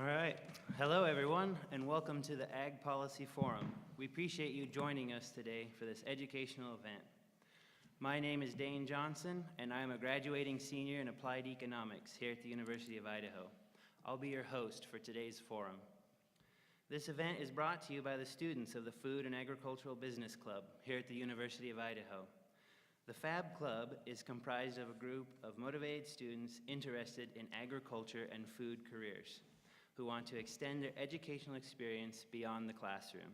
All right. Hello, everyone, and welcome to the Ag Policy Forum. We appreciate you joining us today for this educational event. My name is Dane Johnson, and I am a graduating senior in Applied Economics here at the University of Idaho. I'll be your host for today's forum. This event is brought to you by the students of the Food and Agricultural Business Club here at the University of Idaho. The FAB Club is comprised of a group of motivated students interested in agriculture and food careers, who want to extend their educational experience beyond the classroom.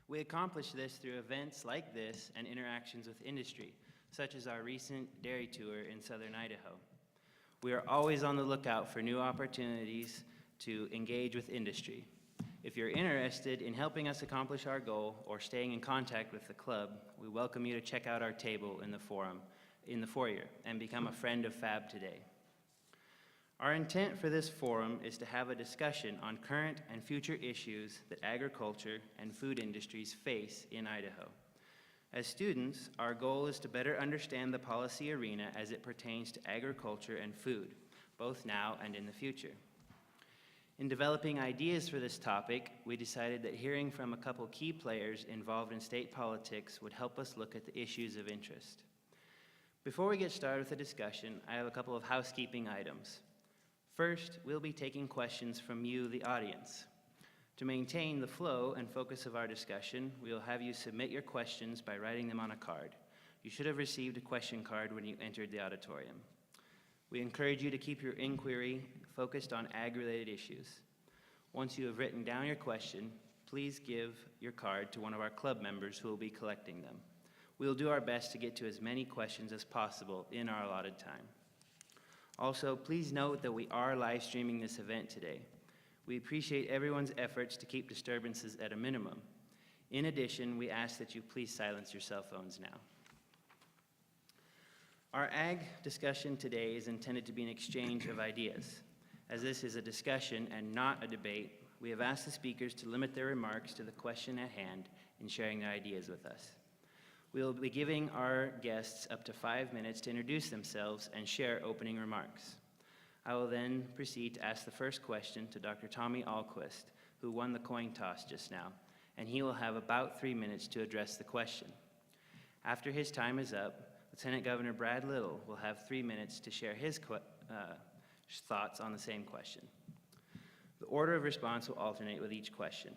We accomplish this through events like this and interactions with industry, such as our recent dairy tour in southern Idaho. We are always on the lookout for new opportunities to engage with industry. If you're interested in helping us accomplish our goal or staying in contact with the club, we welcome you to check out our table in the foyer and become a friend of FAB today. Our intent for this forum is to have a discussion on current and future issues that agriculture and food industries face in Idaho. As students, our goal is to better understand the policy arena as it pertains to agriculture and food, both now and in the future. In developing ideas for this topic, we decided that hearing from a couple key players involved in state politics would help us look at the issues of interest. Before we get started with the discussion, I have a couple of housekeeping items. First, we'll be taking questions from you, the audience. To maintain the flow and focus of our discussion, we'll have you submit your questions by writing them on a card. You should have received a question card when you entered the auditorium. We encourage you to keep your inquiry focused on ag-related issues. Once you have written down your question, please give your card to one of our club members who will be collecting them. We'll do our best to get to as many questions as possible in our allotted time. Also, please note that we are live streaming this event today. We appreciate everyone's efforts to keep disturbances at a minimum. In addition, we ask that you please silence your cell phones now. Our ag discussion today is intended to be an exchange of ideas. As this is a discussion and not a debate, we have asked the speakers to limit their remarks to the question at hand in sharing their ideas with us. We will be giving our guests up to 5 minutes to introduce themselves and share opening remarks. I will then proceed to ask the first question to Dr. Tommy Ahlquist, who won the coin toss just now, and he will have about 3 minutes to address the question. After his time is up, Lieutenant Governor Brad Little will have 3 minutes to share his thoughts on the same question. The order of response will alternate with each question.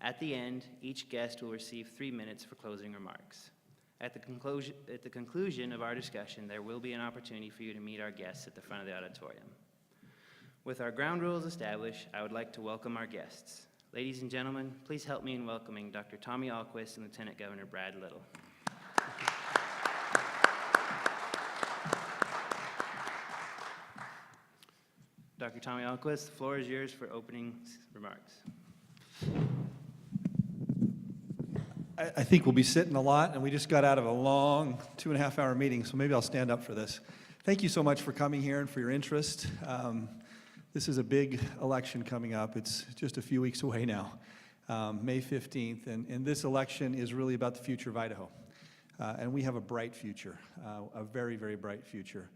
At the end, each guest will receive 3 minutes for closing remarks. At the conclusion of our discussion, there will be an opportunity for you to meet our guests at the front of the auditorium. With our ground rules established, I would like to welcome our guests. Ladies and gentlemen, please help me in welcoming Dr. Tommy Ahlquist and Lieutenant Governor Brad Little. Dr. Tommy Ahlquist, the floor is yours for opening remarks. I think we'll be sitting a lot, and we just got out of a long 2.5-hour meeting, so maybe I'll stand up for this. Thank you so much for coming here and for your interest. This is a big election coming up. It's just a few weeks away now, May 15th, and this election is really about the future of Idaho. And we have a bright future, a very, very bright future.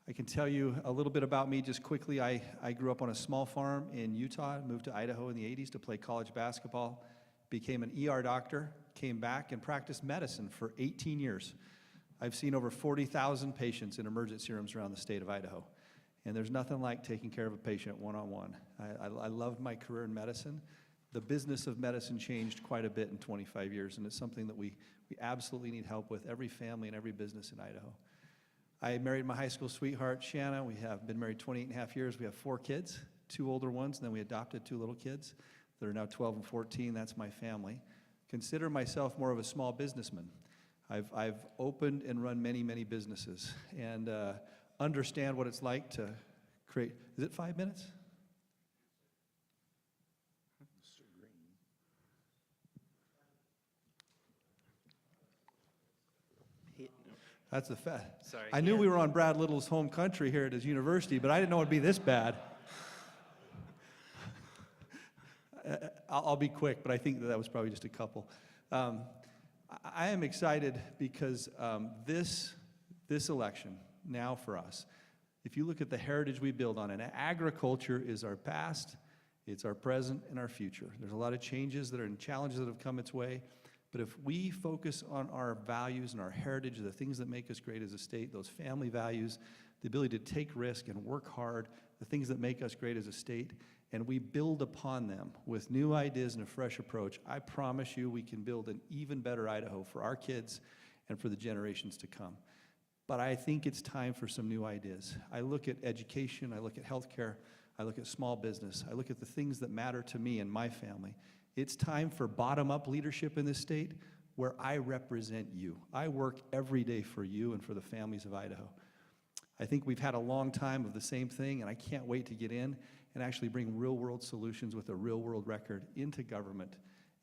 I can tell you a little bit about me just quickly. I grew up on a small farm in Utah, moved to Idaho in the 80s to play college basketball, became an ER doctor, came back and practiced medicine for 18 years. I've seen over 40,000 patients in emergency rooms around the state of Idaho. And there's nothing like taking care of a patient one-on-one. I loved my career in medicine. The business of medicine changed quite a bit in 25 years, and it's something that we absolutely need help with, every family and every business in Idaho. I married my high school sweetheart, Shanna. We have been married 28.5 years. We have 4 kids, 2 older ones, and then we adopted 2 little kids that are now 12 and 14. That's my family. Consider myself more of a small businessman. I've opened and run many, many businesses and understand what it's like to create. Is it 5 minutes? That's a fact. Sorry. I knew we were on Brad Little's home country here at his university, but I didn't know it'd be this bad. I'll be quick, but I think that was probably just a couple. I am excited because this election now for us If you look at the heritage we build on, and agriculture is our past, it's our present, and our future. There's a lot of changes and challenges that have come its way, but if we focus on our values and our heritage, the things that make us great as a state, those family values, the ability to take risk and work hard, the things that make us great as a state, and we build upon them with new ideas and a fresh approach, I promise you we can build an even better Idaho for our kids and for the generations to come. But I think it's time for some new ideas. I look at education, I look at healthcare, I look at small business, I look at the things that matter to me and my family. It's time for bottom-up leadership in this state where I represent you. I work every day for you and for the families of Idaho. I think we've had a long time of the same thing, and I can't wait to get in and actually bring real-world solutions with a real-world record into government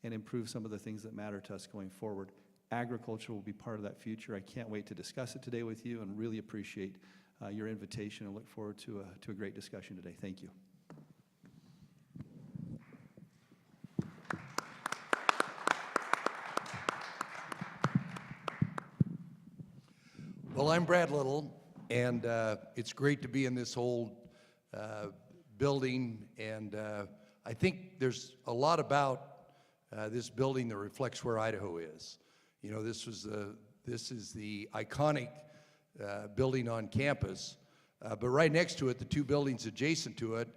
and improve some of the things that matter to us going forward. Agriculture will be part of that future. I can't wait to discuss it today with you and really appreciate your invitation and look forward to a great discussion today. Thank you. Well, I'm Brad Little, and it's great to be in this old building, and I think there's a lot about this building that reflects where Idaho is. You know, this is the iconic building on campus, but right next to it, the two buildings adjacent to it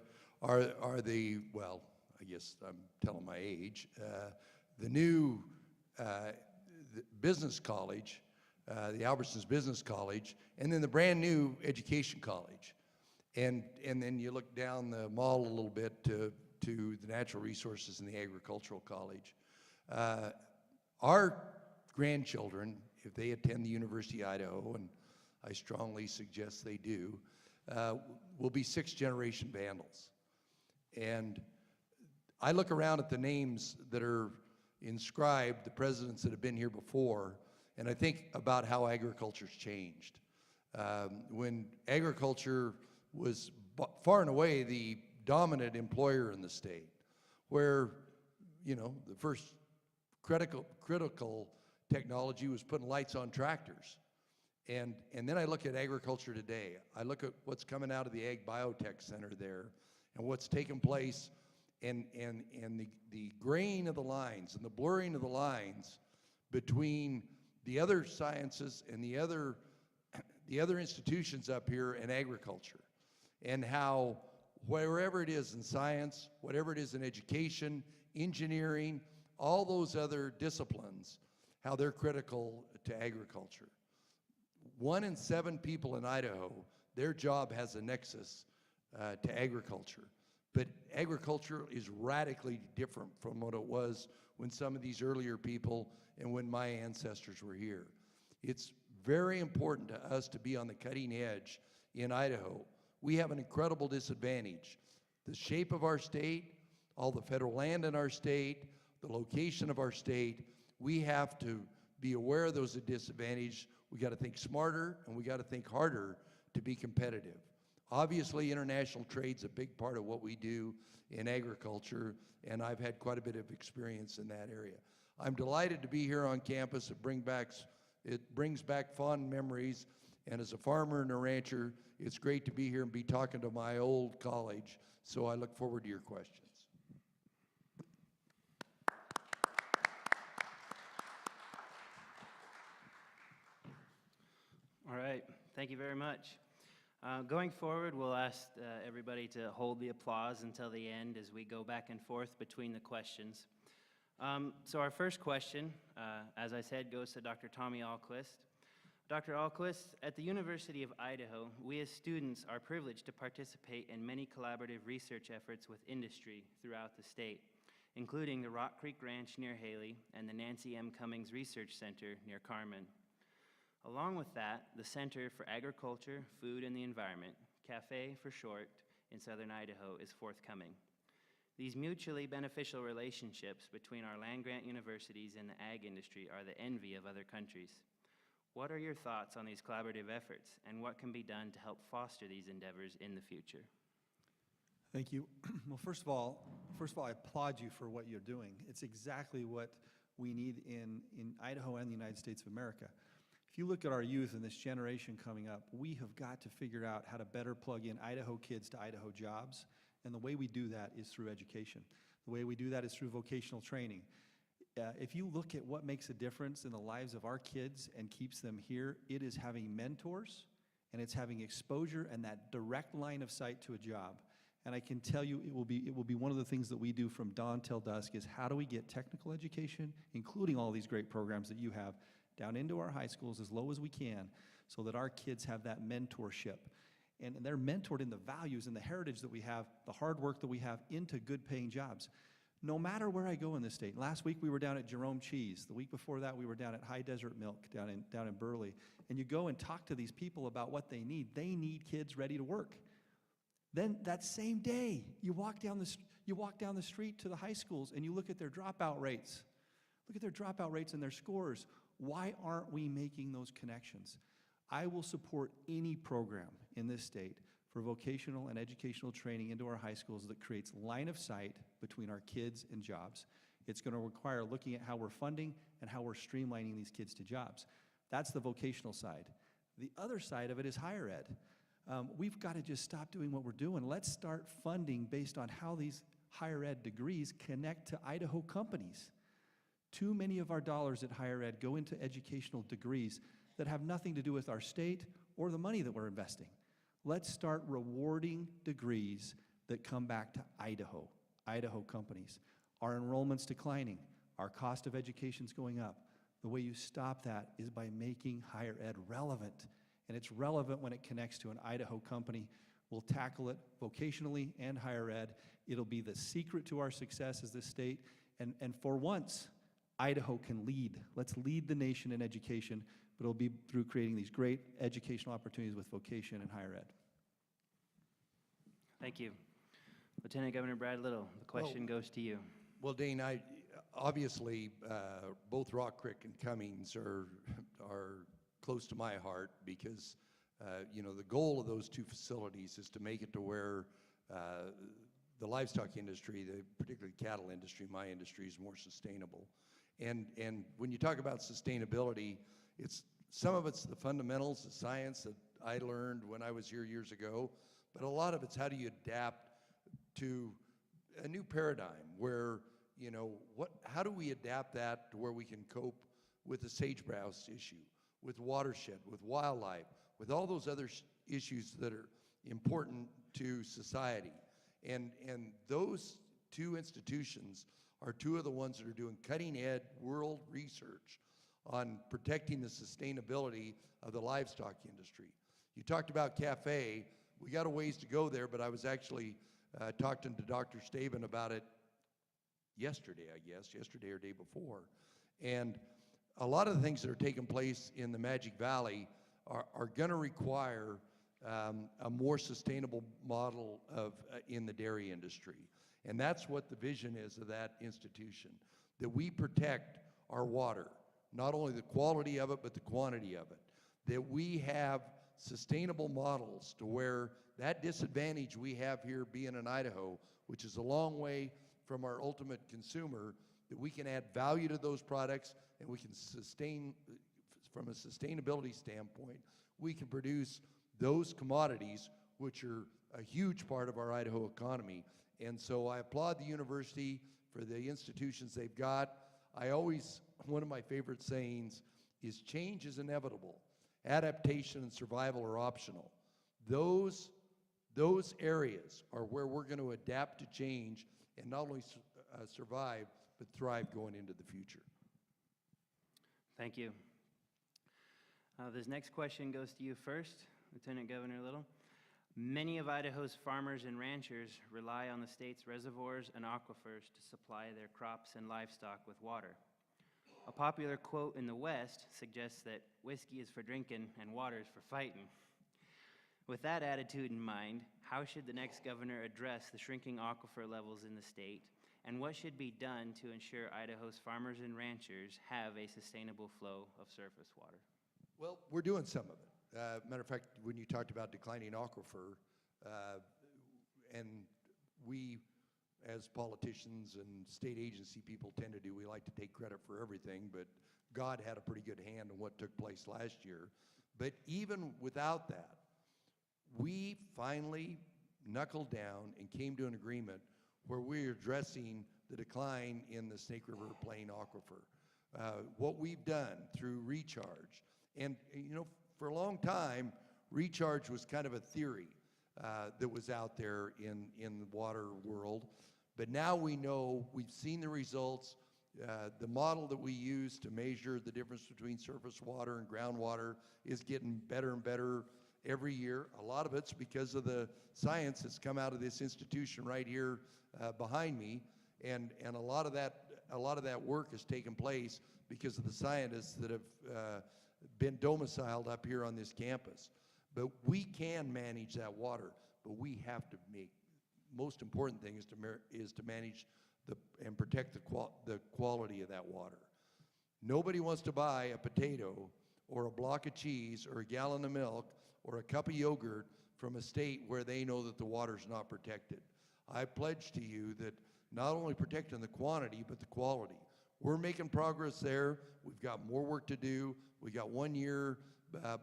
are the, well, I guess I'm telling my age, the new the business college, the Albertsons Business College, and then the brand new education college. And then you look down the mall a little bit to the natural resources and the agricultural college. Our grandchildren, if they attend the University of Idaho, and I strongly suggest they do, will be sixth-generation Vandals. And I look around at the names that are inscribed, the presidents that have been here before, and I think about how agriculture's changed. When agriculture was far and away the dominant employer in the state, where, you know, the first critical technology was putting lights on tractors. And then I look at agriculture today. I look at what's coming out of the Ag Biotech Center there and what's taken place and the graying of the lines and the blurring of the lines between the other sciences and the other institutions up here in agriculture, and how wherever it is in science, whatever it is in education, engineering, all those other disciplines, how they're critical to agriculture. 1 in 7 people in Idaho, their job has a nexus to agriculture. But agriculture is radically different from what it was when some of these earlier people and when my ancestors were here. It's very important to us to be on the cutting edge in Idaho. We have an incredible disadvantage. The shape of our state, all the federal land in our state, the location of our state, we have to be aware of those disadvantages. We got to think smarter and we got to think harder to be competitive. Obviously, international trade's a big part of what we do in agriculture, and I've had quite a bit of experience in that area. I'm delighted to be here on campus. It brings back fond memories, and as a farmer and a rancher, it's great to be here and be talking to my old college, so I look forward to your questions. All right, thank you very much. Going forward, we'll ask everybody to hold the applause until the end as we go back and forth between the questions. So our first question, as I said, goes to Dr. Tommy Ahlquist. Dr. Ahlquist, at the University of Idaho, we as students are privileged to participate in many collaborative research efforts with industry throughout the state, including the Rock Creek Ranch near Haley and the Nancy M. Cummings Research Center near Carmen. Along with that, the Center for Agriculture, Food, and the Environment, CAFE for short, in southern Idaho is forthcoming. These mutually beneficial relationships between our land-grant universities and the ag industry are the envy of other countries. What are your thoughts on these collaborative efforts, and what can be done to help foster these endeavors in the future? Thank you. Well, first of all, I applaud you for what you're doing. It's exactly what we need in Idaho and the United States of America. If If you look at our youth and this generation coming up, we have got to figure out how to better plug in Idaho kids to Idaho jobs. And the way we do that is through education. The way we do that is through vocational training. If you look at what makes a difference in the lives of our kids and keeps them here, it is having mentors, and it's having exposure and that direct line of sight to a job. And I can tell you it will be one of the things that we do from dawn till dusk is how do we get technical education, including all these great programs that you have, down into our high schools as low as we can so that our kids have that mentorship. And they're mentored in the values and the heritage that we have, the hard work that we have into good paying jobs. No matter where I go in this state. Last week we were down at Jerome Cheese. The week before that we were down at High Desert Milk down in Burley. And you go and talk to these people about what they need. They need kids ready to work. Then that same day you walk down the street to the high schools and you look at their dropout rates. Look at their dropout rates and their scores. Why aren't we making those connections? I will support any program in this state for vocational and educational training into our high schools that creates line of sight between our kids and jobs. It's going to require looking at how we're funding and how we're streamlining these kids to jobs. That's the vocational side. The other side of it is higher ed. We've got to just stop doing what we're doing. Let's start funding based on how these higher ed degrees connect to Idaho companies. Too many of our dollars at higher ed go into educational degrees that have nothing to do with our state or the money that we're investing. Let's start rewarding degrees that come back to Idaho companies. Our enrollment's declining. Our cost of education's going up. The way you stop that is by making higher ed relevant. And it's relevant when it connects to an Idaho company. We'll tackle it vocationally and higher ed. It'll be the secret to our success as this state. And for once, Idaho can lead. Let's lead the nation in education, but it'll be through creating these great educational opportunities with vocation and higher ed. Thank you. Lieutenant Governor Brad Little, the question goes to you. Well, Dane, obviously both Rock Creek and Cummings are close to my heart because the goal of those two facilities is to make it to where the livestock industry, particularly cattle industry, my industry, is more sustainable. And when you talk about sustainability, some of it's the fundamentals, the science that I learned when I was here years ago, but a lot of it's how do you adapt to a new paradigm where, how do we adapt that to where we can cope with the sage-grouse issue, with watershed, with wildlife, with all those other issues that are important to society. And those two institutions are two of the ones that are doing cutting-edge world research on protecting the sustainability of the livestock industry. You talked about CAFE. We got a ways to go there, but I was actually talking to Dr. Staben about it yesterday or day before. And a lot of the things that are taking place in the Magic Valley are going to require a more sustainable model in the dairy industry. And that's what the vision is of that institution, that we protect our water, not only the quality of it, but the quantity of it, that we have sustainable models to where that disadvantage we have here being in Idaho, which is a long way from our ultimate consumer, that we can add value to those products and we can sustain, from a sustainability standpoint, we can produce those commodities which are a huge part of our Idaho economy. And so I applaud the university for the institutions they've got. One of my favorite sayings is change is inevitable. Adaptation and survival are optional. Those areas are where we're going to adapt to change and not only survive, but thrive going into the future. Thank you. This next question goes to you first, Lieutenant Governor Little. Many of Idaho's farmers and ranchers rely on the state's reservoirs and aquifers to supply their crops and livestock with water. A popular quote in the West suggests that whiskey is for drinking and water is for fighting. With that attitude in mind, how should the next governor address the shrinking aquifer levels in the state, and what should be done to ensure Idaho's farmers and ranchers have a sustainable flow of surface water? Well, we're doing some of it. Matter of fact, when you talked about declining aquifer, and we, as politicians and state agency people tend to do, we like to take credit for everything, but God had a pretty good hand on what took place last year. But even without that, we finally knuckled down and came to an agreement where we're addressing the decline in the Snake River Plain aquifer. What we've done through recharge, and for a long time, recharge was kind of a theory that was out there in the water world. But now we know, we've seen the results. The model that we use to measure the difference between surface water and groundwater is getting better and better every year. A lot of it's because of the science that's come out of this institution right here behind me, and a lot of that work has taken place because of the scientists that have been domiciled up here on this campus. But we can manage that water, but we have to make, most important thing is to manage and protect the quality of that water. Nobody wants to buy a potato or a block of cheese or a gallon of milk or a cup of yogurt from a state where they know that the water's not protected. I pledge to you that not only protecting the quantity, but the quality. We're making progress there. We've got more work to do. We got 1 year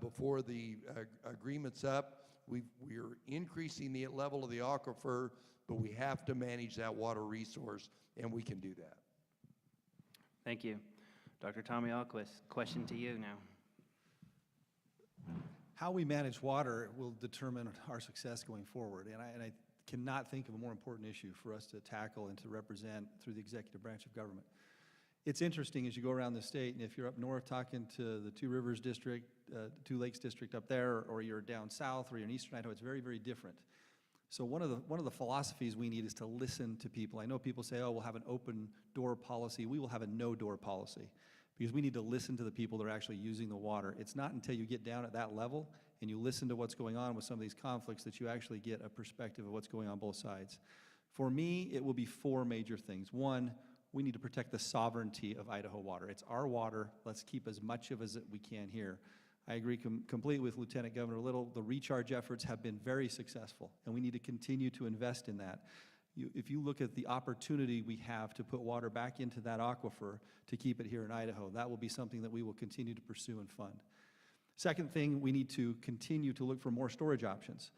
before the agreement's up. We're increasing the level of the aquifer, but we have to manage that water resource, and we can do that. Thank you. Dr. Tommy Ahlquist, question to you now. How we manage water will determine our success going forward, and I cannot think of a more important issue for us to tackle and to represent through the executive branch of government. It's interesting as you go around the state, and if you're up north talking to the Two Rivers District, Two Lakes District up there, or you're down south, or you're in eastern Idaho, it's very, very different. So one of the philosophies we need is to listen to people. I know people say, oh, we'll have an open door policy. We will have a no door policy, because we need to listen to the people that are actually using the water. It's not until you get down at that level and you listen to what's going on with some of these conflicts that you actually get a perspective of what's going on both sides. For me, it will be 4 major things. One, we need to protect the sovereignty of Idaho water. It's our water. Let's keep as much of it as we can here. I agree completely with Lieutenant Governor Little. The recharge efforts have been very successful, and we need to continue to invest in that. If you look at the opportunity we have to put water back into that aquifer to keep it here in Idaho, that will be something that we will continue to pursue and fund. Second thing, we need to continue to look for more storage options,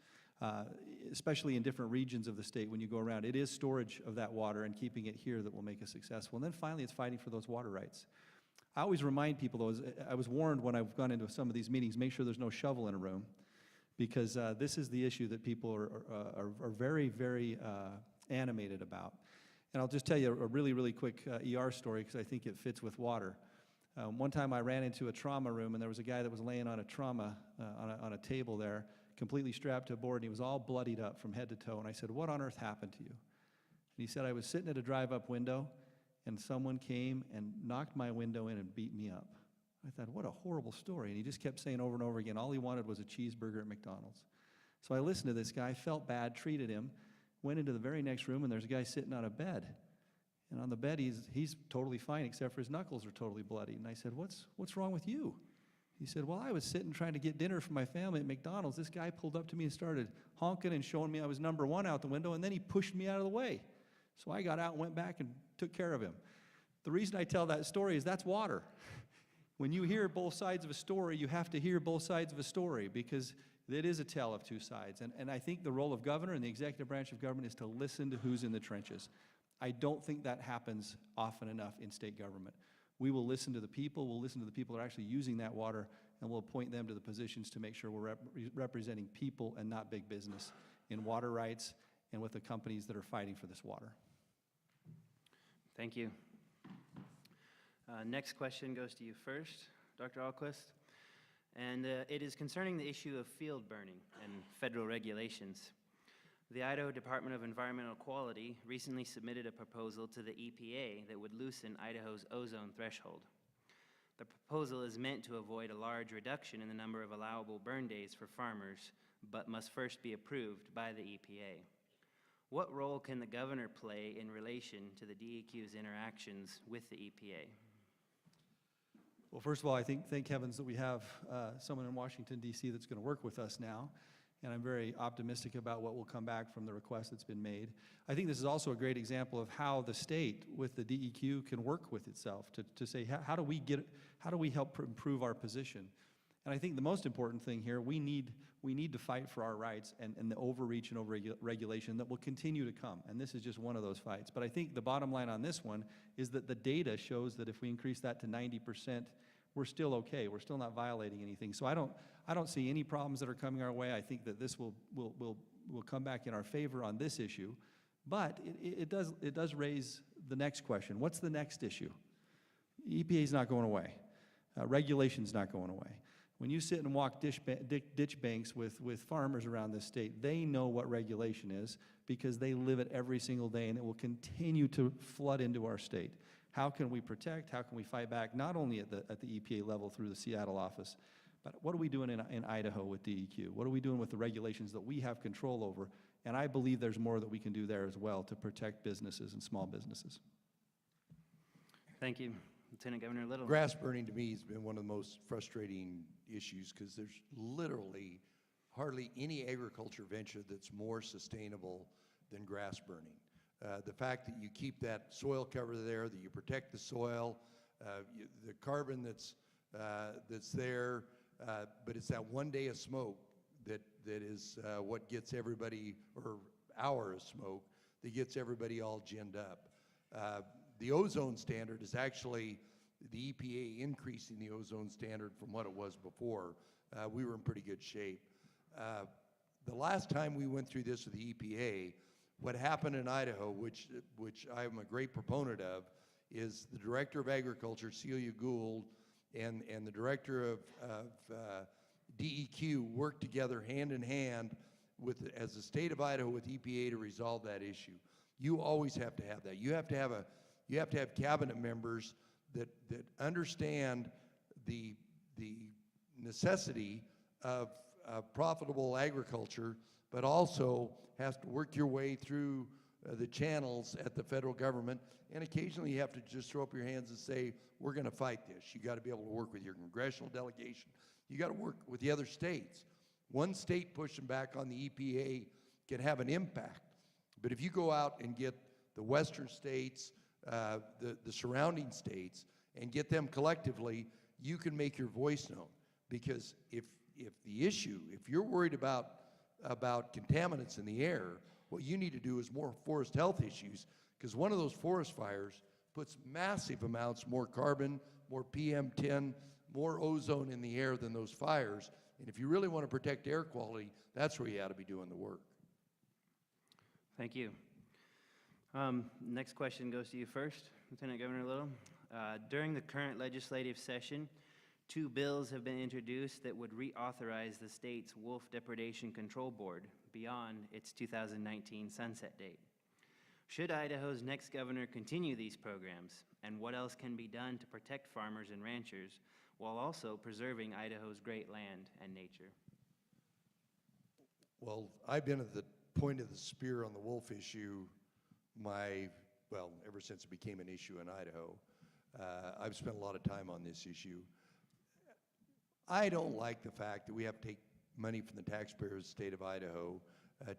especially in different regions of the state when you go around. It is storage of that water and keeping it here that will make us successful. And then finally, it's fighting for those water rights. I always remind people, though, I was warned when I've gone into some of these meetings, make sure there's no shovel in a room, because this is the issue that people are very, very animated about. And I'll just tell you a really, really quick ER story, because I think it fits with water. One time I ran into a trauma room, and there was a guy that was laying on a trauma, on a table there, completely strapped to a board, and he was all bloodied up from head to toe. And I said, what on earth happened to you? And he said, I was sitting at a drive-up window, and someone came and knocked my window in and beat me up. I thought, what a horrible story. And he just kept saying over and over again, all he wanted was a cheeseburger at McDonald's. So I listened to this guy, felt bad, treated him, went into the very next room, and there's a guy sitting on a bed. And on the bed, he's totally fine, except for his knuckles are totally bloody. And I said, what's wrong with you? He said, well, I was sitting trying to get dinner for my family at McDonald's. This guy pulled up to me and started honking and showing me I was number 1 out the window, and then he pushed me out of the way. So I got out and went back and took care of him. The reason I tell that story is that's water. When you hear both sides of a story, you have to hear both sides of a story, because it is a tale of 2 sides. And I think the role of governor and the executive branch of government is to listen to who's in the trenches. I don't think that happens often enough in state government. We will listen to the people, we'll listen to the people that are actually using that water, and we'll appoint them to the positions to make sure we're representing people and not big business in water rights and with the companies that are fighting for this water. Thank you. Next question goes to you first, Dr. Ahlquist. And it is concerning the issue of field burning and federal regulations. The Idaho Department of Environmental Quality recently submitted a proposal to the EPA that would loosen Idaho's ozone threshold. The proposal is meant to avoid a large reduction in the number of allowable burn days for farmers, but must first be approved by the EPA. What role can the governor play in relation to the DEQ's interactions with the EPA? Well, first of all, thank heavens that we have someone in Washington, D.C. that's going to work with us now. and I'm very optimistic about what will come back from the request that's been made. I think this is also a great example of how the state, with the DEQ, can work with itself to say, how do we help improve our position? And I think the most important thing here, we need to fight for our rights and the overreach and overregulation that will continue to come. And this is just one of those fights. But I think the bottom line on this one is that the data shows that if we increase that to 90%, we're still okay. We're still not violating anything. So I don't see any problems that are coming our way. I think that this will come back in our favor on this issue. But it does raise the next question. What's the next issue? EPA is not going away. Regulation's not going away. When you sit and walk ditch banks with farmers around this state, they know what regulation is because they live it every single day, and it will continue to flood into our state. How can we protect? How can we fight back? Not only at the EPA level through the Seattle office, but what are we doing in Idaho with DEQ? What are we doing with the regulations that we have control over? And I believe there's more that we can do there as well to protect businesses and small businesses. Thank you. Lieutenant Governor Little. Grass burning to me has been one of the most frustrating issues because there's literally hardly any agriculture venture that's more sustainable than grass burning. The fact that you keep that soil cover there, that you protect the soil, the carbon that's there, but it's that one day of smoke that is what gets everybody, or hour of smoke, that gets everybody all ginned up. The ozone standard is actually the EPA increasing the ozone standard from what it was before. We were in pretty good shape. The last time we went through this with the EPA, what happened in Idaho, which I'm a great proponent of, is the Director of Agriculture, Celia Gould, and the Director of DEQ worked together hand in hand as the state of Idaho with EPA to resolve that issue. You always have to have that. You have to have cabinet members that understand the necessity of profitable agriculture, but also has to work your way through the channels at the federal government. And occasionally you have to just throw up your hands and say, we're going to fight this. You got to be able to work with your congressional delegation. You got to work with the other states. One state pushing back on the EPA can have an impact. But if you go out and get the western states, the surrounding states, and get them collectively, you can make your voice known. Because if you're worried about contaminants in the air, what you need to do is more forest health issues, because one of those forest fires puts massive amounts more carbon, more PM10, more ozone in the air than those fires. And if you really want to protect air quality, that's where you ought to be doing the work. Thank you. Next question goes to you first, Lieutenant Governor Little. During the current legislative session, 2 bills have been introduced that would reauthorize the state's Wolf Depredation Control Board beyond its 2019 sunset date. Should Idaho's next governor continue these programs, and what else can be done to protect farmers and ranchers while also preserving Idaho's great land and nature? Well, I've been at the point of the spear on the wolf issue ever since it became an issue in Idaho. I've spent a lot of time on this issue. I don't like the fact that we have to take money from the taxpayers of the state of Idaho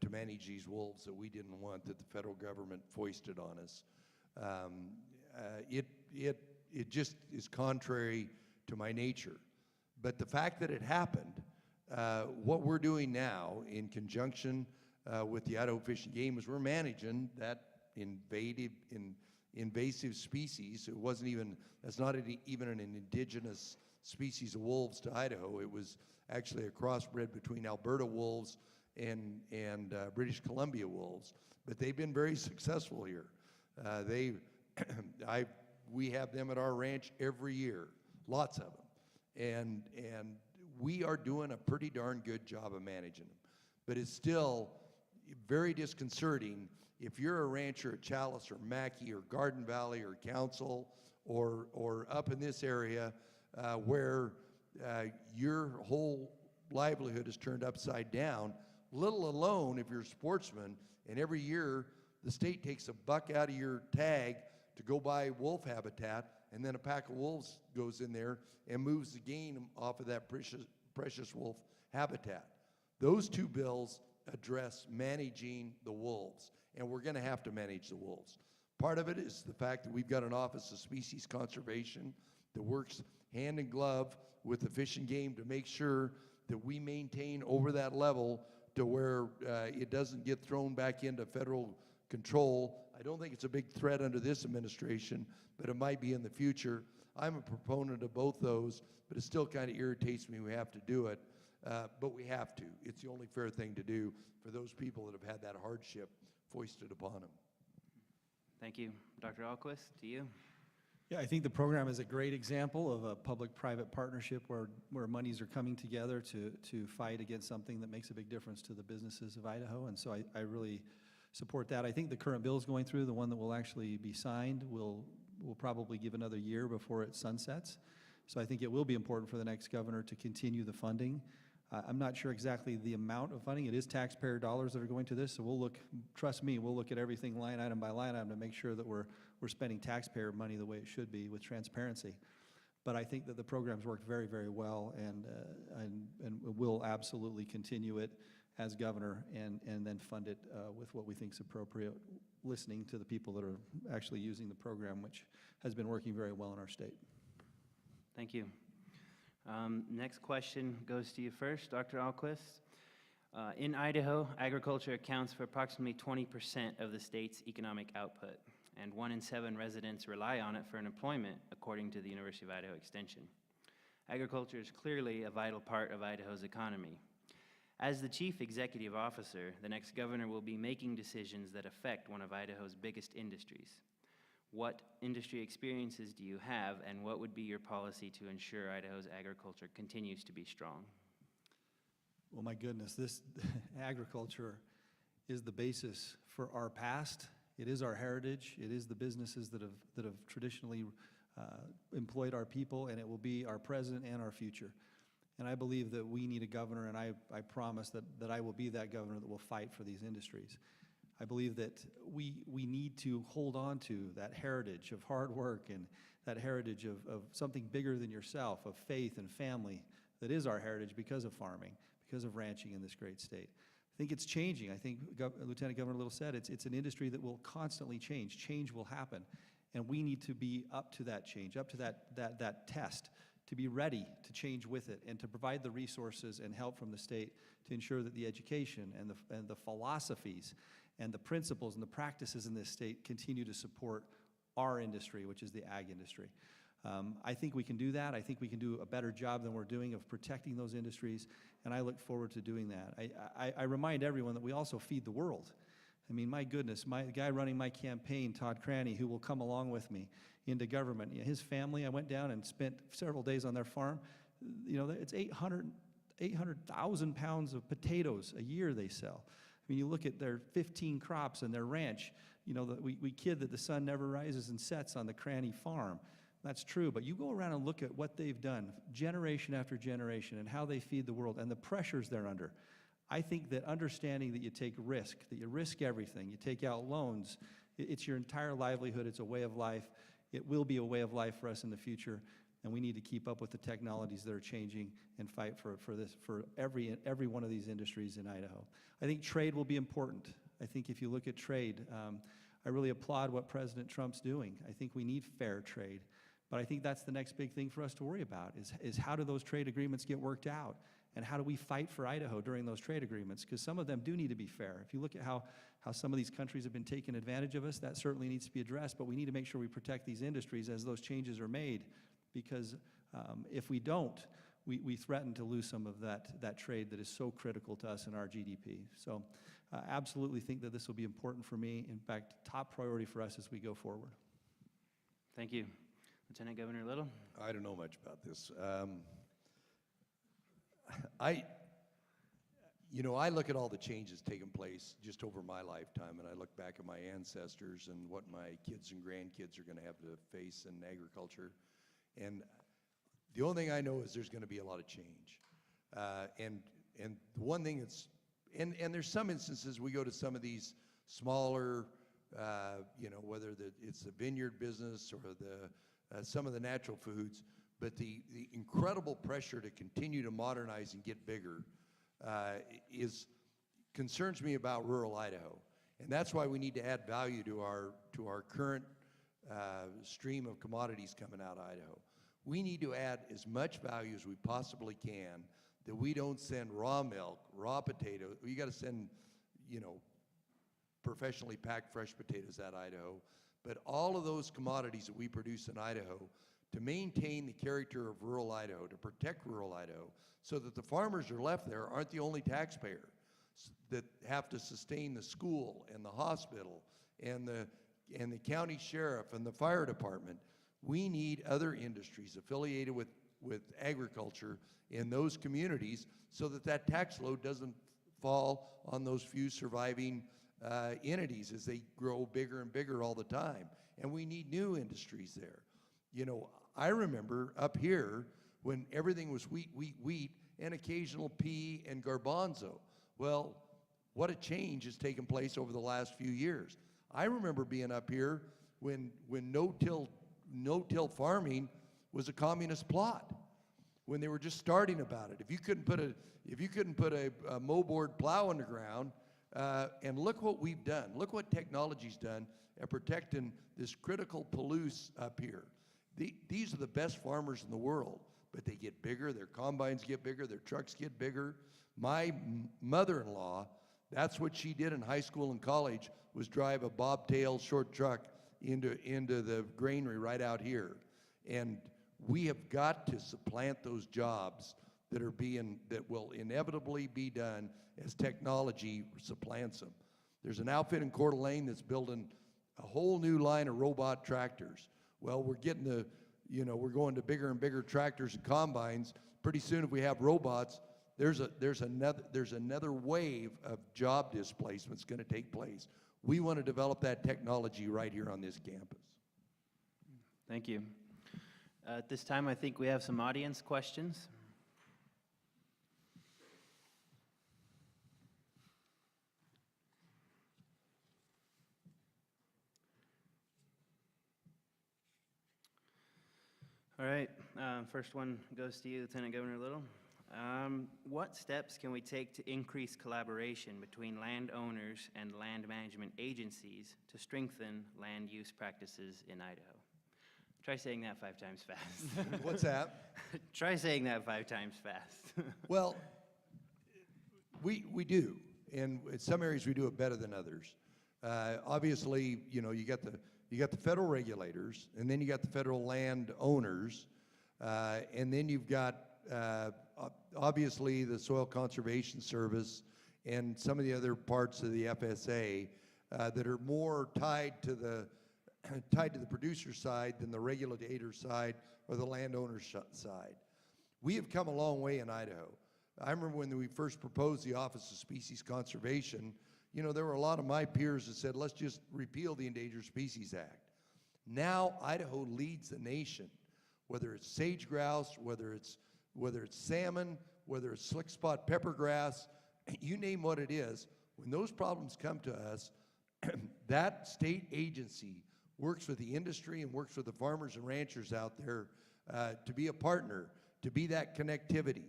to manage these wolves that we didn't want, that the federal government foisted on us. It just is contrary to my nature. But the fact that it happened, what we're doing now in conjunction with the Idaho Fish and Game is we're managing that invasive species. That's not even an indigenous species of wolves to Idaho. It was actually a crossbred between Alberta wolves and British Columbia wolves. But they've been very successful here. We have them at our ranch every year, lots of them. And we are doing a pretty darn good job of managing them. But it's still very disconcerting if you're a rancher at Chalice or Mackey or Garden Valley or Council or up in this area where your whole livelihood is turned upside down, let alone if you're a sportsman, and every year the state takes $1 out of your tag to go buy wolf habitat, and then a pack of wolves goes in there and moves the game off of that precious wolf habitat. Those two bills address managing the wolves, and we're going to have to manage the wolves. Part of it is the fact that we've got an Office of Species Conservation that works hand in glove with the Fish and Game to make sure that we maintain over that level to where it doesn't get thrown back into federal control. I don't think it's a big threat under this administration, but it might be in the future. I'm a proponent of both those, but it still kind of irritates me we have to do it. But we have to. It's the only fair thing to do for those people that have had that hardship foisted upon them. Thank you. Dr. Ahlquist, to you. Yeah, I think the program is a great example of a public-private partnership where monies are coming together to fight against something that makes a big difference to the businesses of Idaho, and so I really support that. I think the current bill is going through, the one that will actually be signed, will probably give another year before it sunsets. So I think it will be important for the next governor to continue the funding. I'm not sure exactly the amount of funding. It is taxpayer dollars that are going to this, so we'll look, trust me, we'll look at everything line item by line item to make sure that we're spending taxpayer money the way it should be with transparency. But I think that the program's worked very, very well, and we'll absolutely continue it as governor and then fund it with what we think is appropriate, listening to the people that are actually using the program, which has been working very well in our state. Thank you. Next question goes to you first, Dr. Ahlquist. In Idaho, agriculture accounts for approximately 20% of the state's economic output, and 1 in 7 residents rely on it for employment, according to the University of Idaho Extension. Agriculture is clearly a vital part of Idaho's economy. As the chief executive officer, the next governor will be making decisions that affect one of Idaho's biggest industries. What industry experiences do you have, and what would be your policy to ensure Idaho's agriculture continues to be strong? Well, my goodness, this agriculture is the basis for our past. It is our heritage. It is the businesses that have traditionally employed our people, and it will be our present and our future. And I believe that we need a governor, and I promise that I will be that governor that will fight for these industries. I believe that we need to hold on to that heritage of hard work and that heritage of something bigger than yourself, of faith and family that is our heritage because of farming, because of ranching in this great state. I think it's changing. I think Lieutenant Governor Little said it's an industry that will constantly change. Change will happen, and we need to be up to that change, up to that test, to be ready to change with it and to provide the resources and help from the state to ensure that the education and the philosophies and the principles and the practices in this state continue to support our industry, which is the ag industry. I think we can do that. I think we can do a better job than we're doing of protecting those industries, and I look forward to doing that. I remind everyone that we also feed the world. I mean, my goodness, the guy running my campaign, Todd Cranny, who will come along with me into government, his family, I went down and spent several days on their farm. You know, it's 800,000 pounds of potatoes a year they sell. I mean, you look at their 15 crops and their ranch, you know, we kid that the sun never rises and sets on the Cranny farm. That's true, but you go around and look at what they've done generation after generation and how they feed the world and the pressures they're under. I think that understanding that you take risk, that you risk everything, you take out loans, it's your entire livelihood, it's a way of life. It will be a way of life for us in the future, and we need to keep up with the technologies that are changing and fight for every one of these industries in Idaho. I think trade will be important. I think if you look at trade, I really applaud what President Trump's doing. I think we need fair trade, but I think that's the next big thing for us to worry about is how do those trade agreements get worked out, and how do we fight for Idaho during those trade agreements, because some of them do need to be fair. If you look at how some of these countries have been taking advantage of us, that certainly needs to be addressed, but we need to make sure we protect these industries as those changes are made, because if we don't, we threaten to lose some of that trade that is so critical to us in our GDP. So absolutely think that this will be important for me. In fact, top priority for us as we go forward. Thank you. Lieutenant Governor Little? I don't know much about this. I look at all the changes taking place just over my lifetime, and I look back at my ancestors and what my kids and grandkids are going to have to face in agriculture. And the only thing I know is there's going to be a lot of change. And the one thing that's, and there's some instances we go to some of these smaller, whether it's the vineyard business or some of the natural foods, but the incredible pressure to continue to modernize and get bigger concerns me about rural Idaho. And that's why we need to add value to our current stream of commodities coming out of Idaho. We need to add as much value as we possibly can, that we don't send raw milk, raw potatoes. You got to send, professionally packed fresh potatoes out of Idaho. But all of those commodities that we produce in Idaho, to maintain the character of rural Idaho, to protect rural Idaho, so that the farmers who are left there aren't the only taxpayer that have to sustain the school and the hospital and the county sheriff and the fire department. We need other industries affiliated with agriculture in those communities, so that that tax load doesn't fall on those few surviving entities as they grow bigger and bigger all the time. And we need new industries there. I remember up here when everything was wheat, wheat, wheat, and occasional pea and garbanzo. Well, what a change has taken place over the last few years. I remember being up here when no-till farming was a communist plot, when they were just starting about it. If you couldn't put a mow-board plow in the ground, and look what we've done. Look what technology's done at protecting this critical Palouse up here. These are the best farmers in the world, but they get bigger, their combines get bigger, their trucks get bigger. My mother-in-law, that's what she did in high school and college, was drive a bobtail short truck into the granary right out here. And we have got to supplant those jobs that will inevitably be done as technology supplants them. There's an outfit in Coeur d'Alene that's building a whole new line of robot tractors. Well, we're going to bigger and bigger tractors and combines. Pretty soon, if we have robots, there's another wave of job displacement that's going to take place. We want to develop that technology right here on this campus. Thank you. At this time, I think we have some audience questions. All right, first one goes to you, Lieutenant Governor Little. What steps can we take to increase collaboration between landowners and land management agencies to strengthen land use practices in Idaho? Try saying that 5 times fast. What's that? Try saying that 5 times fast. Well, we do, and in some areas we do it better than others. Obviously, you got the federal regulators, and then you got the federal land owners, and then you've got obviously the Soil Conservation Service and some of the other parts of the FSA that are more tied to the producer side than the regulator side or the landowner side. We have come a long way in Idaho. I remember when we first proposed the Office of Species Conservation, there were a lot of my peers that said, let's just repeal the Endangered Species Act. Now Idaho leads the nation, whether it's sage grouse, whether it's salmon, whether it's slick spot peppergrass, you name what it is. When those problems come to us, that state agency works with the industry and works with the farmers and ranchers out there to be a partner, to be that connectivity.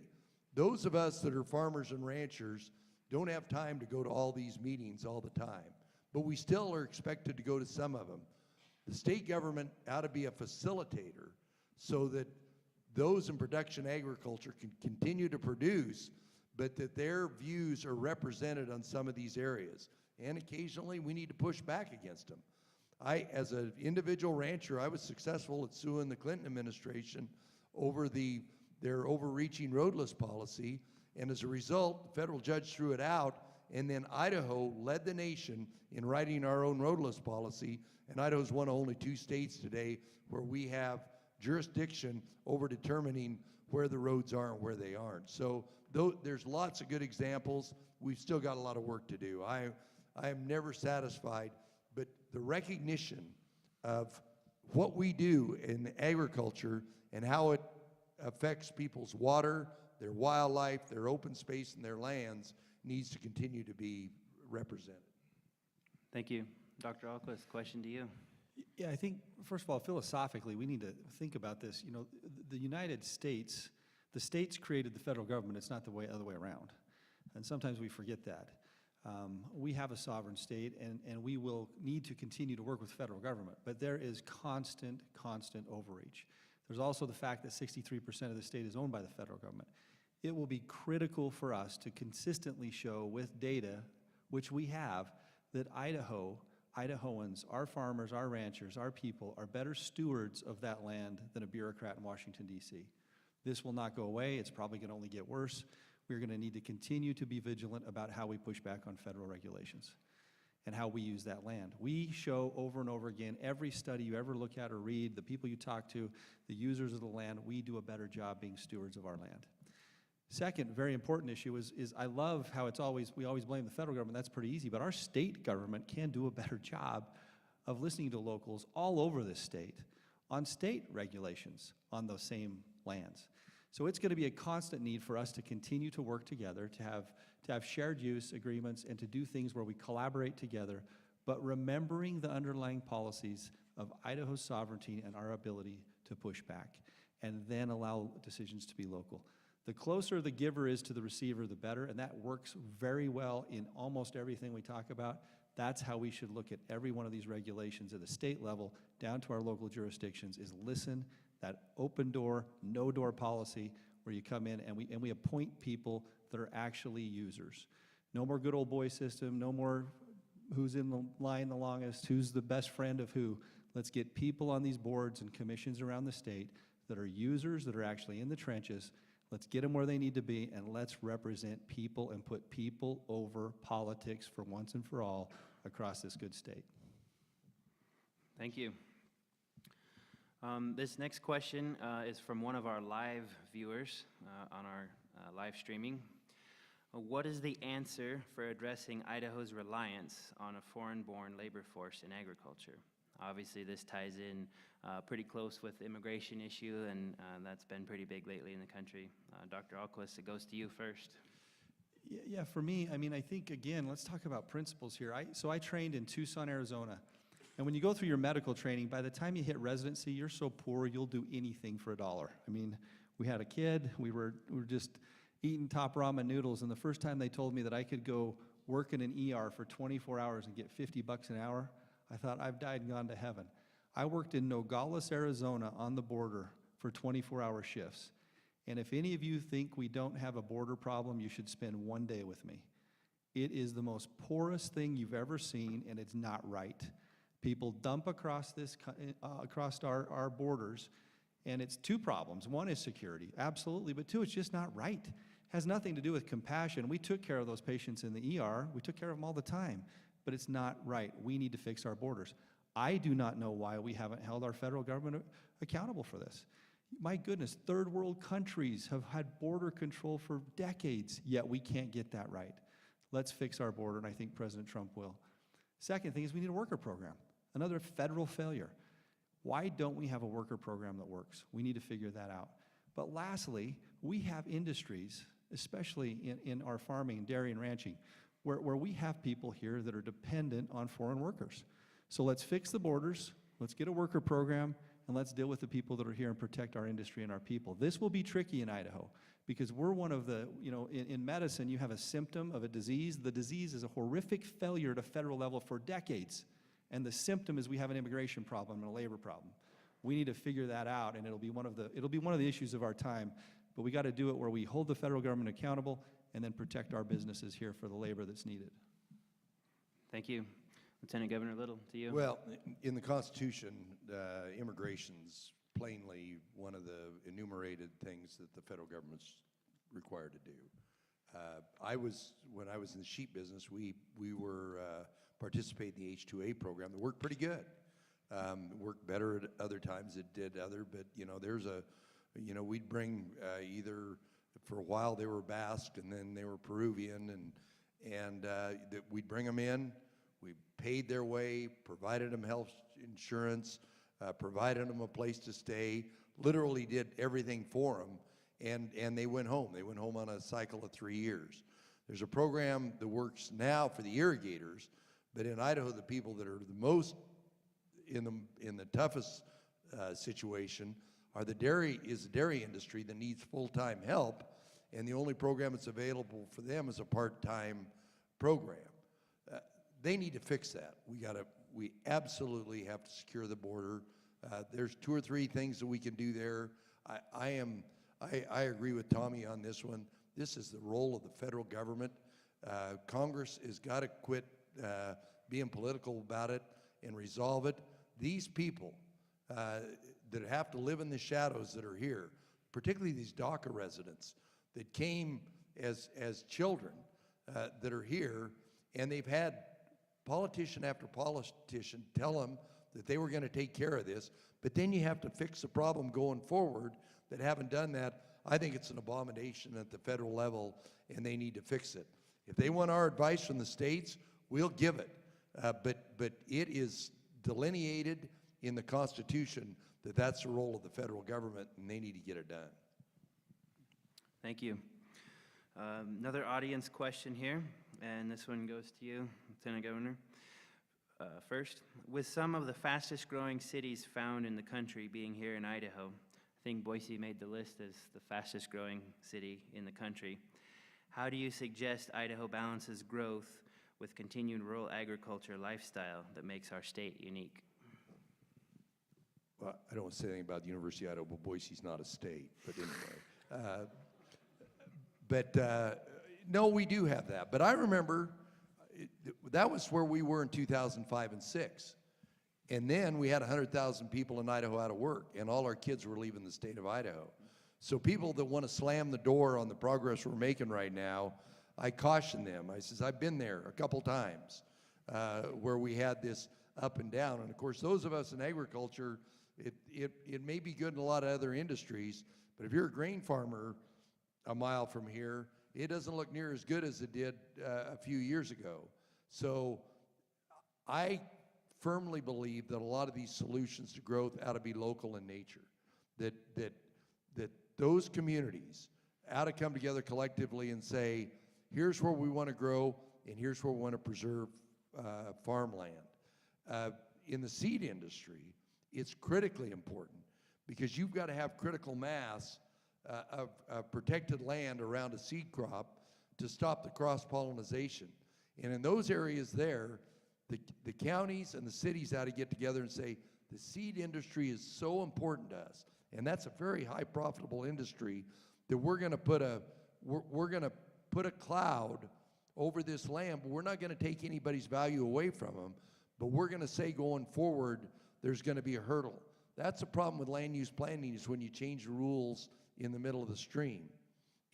Those of us that are farmers and ranchers don't have time to go to all these meetings all the time, but we still are expected to go to some of them. The state government ought to be a facilitator so that those in production agriculture can continue to produce, but that their views are represented on some of these areas. And occasionally we need to push back against them. As an individual rancher, I was successful at suing the Clinton administration over their overreaching roadless policy, and as a result, the federal judge threw it out, and then Idaho led the nation in writing our own roadless policy, and Idaho's one of only 2 states today where we have jurisdiction over determining where the roads are and where they aren't. So there's lots of good examples. We've still got a lot of work to do. I am never satisfied, but the recognition of what we do in agriculture and how it affects people's water, their wildlife, their open space, and their lands needs to continue to be represented. Thank you. Dr. Ahlquist, question to you. Yeah, I think, first of all, philosophically, we need to think about this. The United States, the states created the federal government. It's not the other way around. And sometimes we forget that. We have a sovereign state, and we will need to continue to work with the federal government, but there is constant overreach. There's also the fact that 63% of the state is owned by the federal government. It will be critical for us to consistently show with data, which we have, that Idahoans, our farmers, our ranchers, our people are better stewards of that land than a bureaucrat in Washington, D.C. This will not go away. It's probably going to only get worse. We're going to need to continue to be vigilant about how we push back on federal regulations and how we use that land. We show over and over again, every study you ever look at or read, the people you talk to, the users of the land, we do a better job being stewards of our land. Second, very important issue is I love how we always blame the federal government. That's pretty easy, but our state government can do a better job of listening to locals all over this state on state regulations on those same lands. So it's going to be a constant need for us to continue to work together, to have shared use agreements, and to do things where we collaborate together, but remembering the underlying policies of Idaho's sovereignty and our ability to push back, and then allow decisions to be local. The closer the giver is to the receiver, the better, and that works very well in almost everything we talk about. That's how we should look at every one of these regulations at the state level, down to our local jurisdictions, is listen, that open door, no door policy, where you come in and we appoint people that are actually users. No more good old boy system, no more who's in the line the longest, who's the best friend of who. Let's get people on these boards and commissions around the state that are users, that are actually in the trenches. Let's get them where they need to be, and let's represent people and put people over politics for once and for all across this good state. Thank you. This next question is from one of our live viewers on our live streaming. What is the answer for addressing Idaho's reliance on a foreign-born labor force in agriculture? Obviously, this ties in pretty close with the immigration issue, and that's been pretty big lately in the country. Dr. Ahlquist, it goes to you first. Yeah, for me, I mean, I think, again, let's talk about principles here. So I trained in Tucson, Arizona. And when you go through your medical training, by the time you hit residency, you're so poor, you'll do anything for $1. I mean, we had a kid, we were just eating top ramen noodles, and the first time they told me that I could go work in an ER for 24 hours and get $50 an hour, I thought, I've died and gone to heaven. I worked in Nogales, Arizona, on the border for 24-hour shifts. And if any of you think we don't have a border problem, you should spend one day with me. It is the most porous thing you've ever seen, and it's not right. People dump across our borders, and it's two problems. One is security, absolutely, but two, it's just not right. It has nothing to do with compassion. We took care of those patients in the ER. We took care of them all the time, but it's not right. We need to fix our borders. I do not know why we haven't held our federal government accountable for this. My goodness, third world countries have had border control for decades, yet we can't get that right. Let's fix our border, and I think President Trump will. Second thing is we need a worker program, another federal failure. Why don't we have a worker program that works? We need to figure that out. But lastly, we have industries, especially in our farming, dairy, and ranching, where we have people here that are dependent on foreign workers. So let's fix the borders, let's get a worker program, and let's deal with the people that are here and protect our industry and our people. This will be tricky in Idaho because we're one of the, in medicine, you have a symptom of a disease. The disease is a horrific failure at a federal level for decades. And the symptom is we have an immigration problem and a labor problem. We need to figure that out, and it'll be one of the issues of our time. But we got to do it where we hold the federal government accountable and then protect our businesses here for the labor that's needed. Thank you. Lieutenant Governor Little, to you. Well, in the Constitution, immigration's plainly one of the enumerated things that the federal government's required to do. When I was in the sheep business, we were participating in the H-2A program that worked pretty good. Worked better at other times, it did other, but we'd bring either, for a while they were Basque and then they were Peruvian, and we'd bring them in. We paid their way, provided them health insurance, provided them a place to stay, literally did everything for them, and they went home. They went home on a cycle of 3 years. There's a program that works now for the irrigators, but in Idaho, the people that are the most in the toughest situation are the dairy industry that needs full-time help, and the only program that's available for them is a part-time program. They need to fix that. We absolutely have to secure the border. There's 2 or 3 things that we can do there. I agree with Tommy on this one. This is the role of the federal government. Congress has got to quit being political about it and resolve it. These people that have to live in the shadows that are here, particularly these DACA residents that came as children that are here, and they've had politician after politician tell them that they were going to take care of this, but then you have to fix the problem going forward that haven't done that. I think it's an abomination at the federal level, and they need to fix it. If they want our advice from the states, we'll give it. But it is delineated in the Constitution that that's the role of the federal government, and they need to get it done. Thank you. Another audience question here, and this one goes to you, Lieutenant Governor. First, with some of the fastest growing cities found in the country being here in Idaho, I think Boise made the list as the fastest growing city in the country. How do you suggest Idaho balances growth with continued rural agriculture lifestyle that makes our state unique? Well, I don't want to say anything about the University of Idaho, but Boise's not a state, but anyway. No, we do have that. But I remember that was where we were in 2005 and 6. And then we had 100,000 people in Idaho out of work, and all our kids were leaving the state of Idaho. So people that want to slam the door on the progress we're making right now, I caution them. I says, I've been there a couple times where we had this up and down. And of course, those of us in agriculture, it may be good in a lot of other industries, but if you're a grain farmer a mile from here, it doesn't look near as good as it did a few years ago. So I firmly believe that a lot of these solutions to growth ought to be local in nature, that those communities ought to come together collectively and say, here's where we want to grow, and here's where we want to preserve farmland. In the seed industry, it's critically important because you've got to have critical mass of protected land around a seed crop to stop the cross-pollination. And in those areas there, the counties and the cities ought to get together and say, the seed industry is so important to us, and that's a very high profitable industry, that we're going to put a cloud over this land, but we're not going to take anybody's value away from them, but we're going to say going forward, there's going to be a hurdle. That's the problem with land use planning, is when you change the rules in the middle of the stream.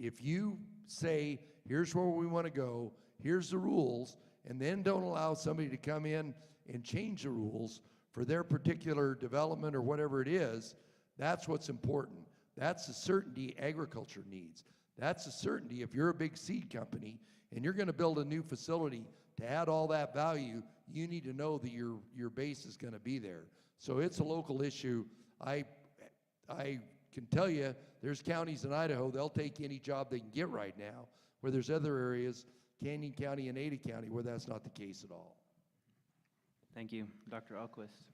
If you say, here's where we want to go, here's the rules, and then don't allow somebody to come in and change the rules for their particular development or whatever it is, that's what's important. That's the certainty agriculture needs. That's the certainty if you're a big seed company and you're going to build a new facility to add all that value, you need to know that your base is going to be there. So it's a local issue. I can tell you there's counties in Idaho, they'll take any job they can get right now, where there's other areas, Canyon County and Ada County, where that's not the case at all. Thank you. Dr. Ahlquist.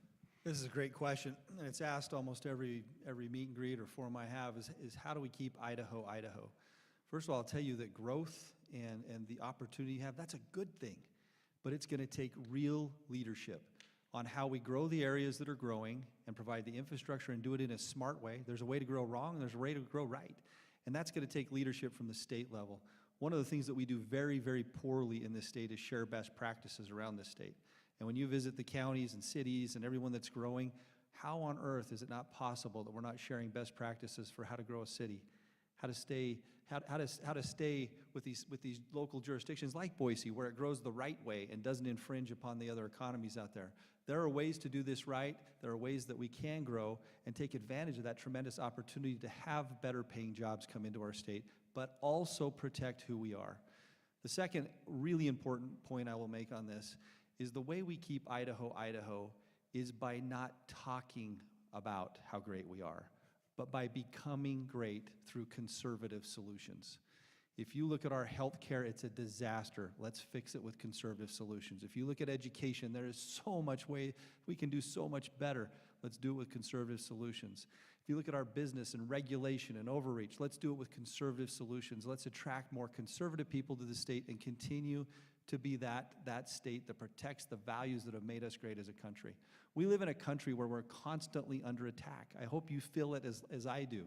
This is a great question, and it's asked almost every meet and greet or forum I have is how do we keep Idaho, Idaho? First of all, I'll tell you that growth and the opportunity you have, that's a good thing, but it's going to take real leadership on how we grow the areas that are growing and provide the infrastructure and do it in a smart way. There's a way to grow wrong, and there's a way to grow right, and that's going to take leadership from the state level. One of the things that we do very, very poorly in this state is share best practices around this state. And when you visit the counties and cities and everyone that's growing, how on earth is it not possible that we're not sharing best practices for how to grow a city, how to stay with these local jurisdictions like Boise, where it grows the right way and doesn't infringe upon the other economies out there? There are ways to do this right. There are ways that we can grow and take advantage of that tremendous opportunity to have better paying jobs come into our state, but also protect who we are. The second really important point I will make on this is the way we keep Idaho, Idaho is by not talking about how great we are, but by becoming great through conservative solutions. If you look at our healthcare, it's a disaster. Let's fix it with conservative solutions. If you look at education, there is so much way we can do so much better. Let's do it with conservative solutions. If you look at our business and regulation and overreach, let's do it with conservative solutions. Let's attract more conservative people to the state and continue to be that state that protects the values that have made us great as a country. We live in a country where we're constantly under attack. I hope you feel it as I do,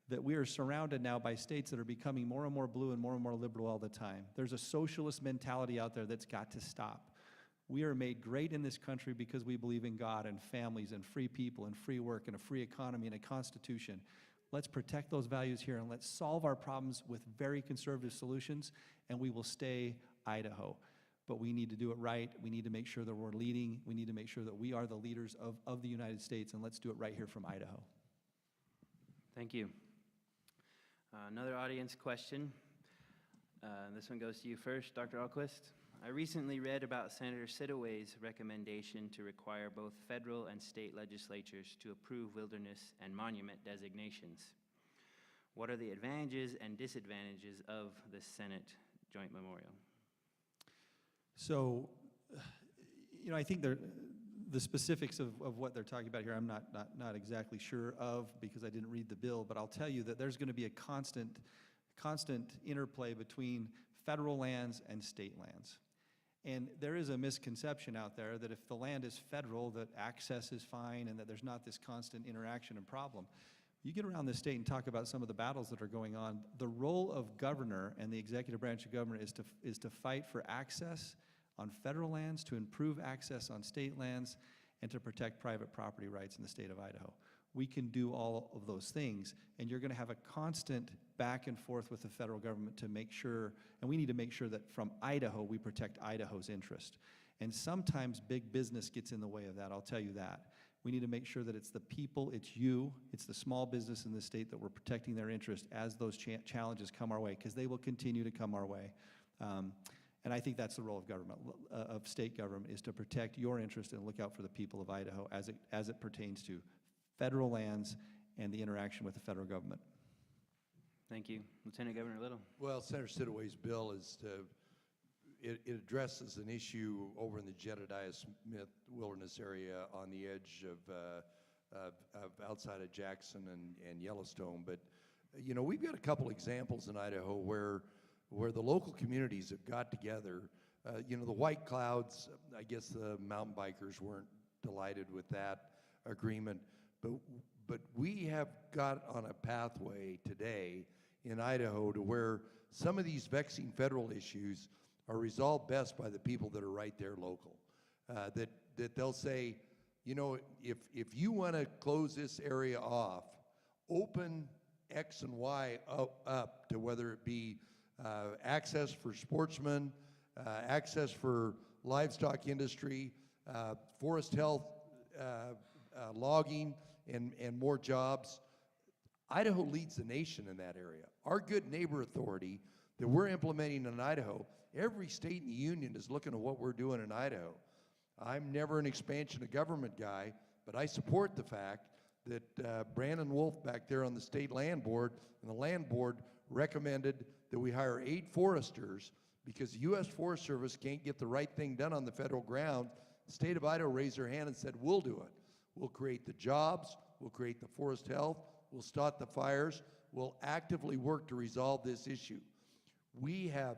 that we are surrounded now by states that are becoming more and more blue and more liberal all the time. There's a socialist mentality out there that's got to stop. We are made great in this country because we believe in God and families and free people and free work and a free economy and a constitution. Let's protect those values here and let's solve our problems with very conservative solutions, and we will stay Idaho. But we need to do it right. We need to make sure that we're leading. We need to make sure that we are the leaders of the United States, and let's do it right here from Idaho. Thank you. Another audience question. This one goes to you first, Dr. Ahlquist. I recently read about Senator Sidaway's recommendation to require both federal and state legislatures to approve wilderness and monument designations. What are the advantages and disadvantages of this Senate joint memorial? So, I think the specifics of what they're talking about here, I'm not exactly sure of because I didn't read the bill, but I'll tell you that there's going to be a constant interplay between federal lands and state lands. And there is a misconception out there that if the land is federal, that access is fine and that there's not this constant interaction and problem. You get around the state and talk about some of the battles that are going on. The role of governor and the executive branch of government is to fight for access on federal lands, to improve access on state lands, and to protect private property rights in the state of Idaho. We can do all of those things, and you're going to have a constant back and forth with the federal government to make sure, and we need to make sure that from Idaho, we protect Idaho's interest. And sometimes big business gets in the way of that, I'll tell you that. We need to make sure that it's the people, it's you, it's the small business in the state that we're protecting their interest as those challenges come our way, because they will continue to come our way. And I think that's the role of government, of state government, is to protect your interest and look out for the people of Idaho as it pertains to federal lands and the interaction with the federal government. Thank you. Lieutenant Governor Little. Well, Senator Sidaway's bill it addresses an issue over in the Jedediah Smith Wilderness area on the edge of outside of Jackson and Yellowstone. But, we've got a couple examples in Idaho where the local communities have got together. The White Clouds, I guess the mountain bikers weren't delighted with that agreement, but we have got on a pathway today in Idaho to where some of these vexing federal issues are resolved best by the people that are right there local. That they'll say, if you want to close this area off, open X and Y up to whether it be access for sportsmen, access for livestock industry, forest health, logging, and more jobs. Idaho leads the nation in that area. Our good neighbor authority that we're implementing in Idaho, every state in the union is looking at what we're doing in Idaho. I'm never an expansion of government guy, but I support the fact that Brandon Wolf back there on the state land board and the land board recommended that we hire 8 foresters because the U.S. Forest Service can't get the right thing done on the federal ground. The state of Idaho raised their hand and said, we'll do it. We'll create the jobs, we'll create the forest health, we'll stop the fires, we'll actively work to resolve this issue. We have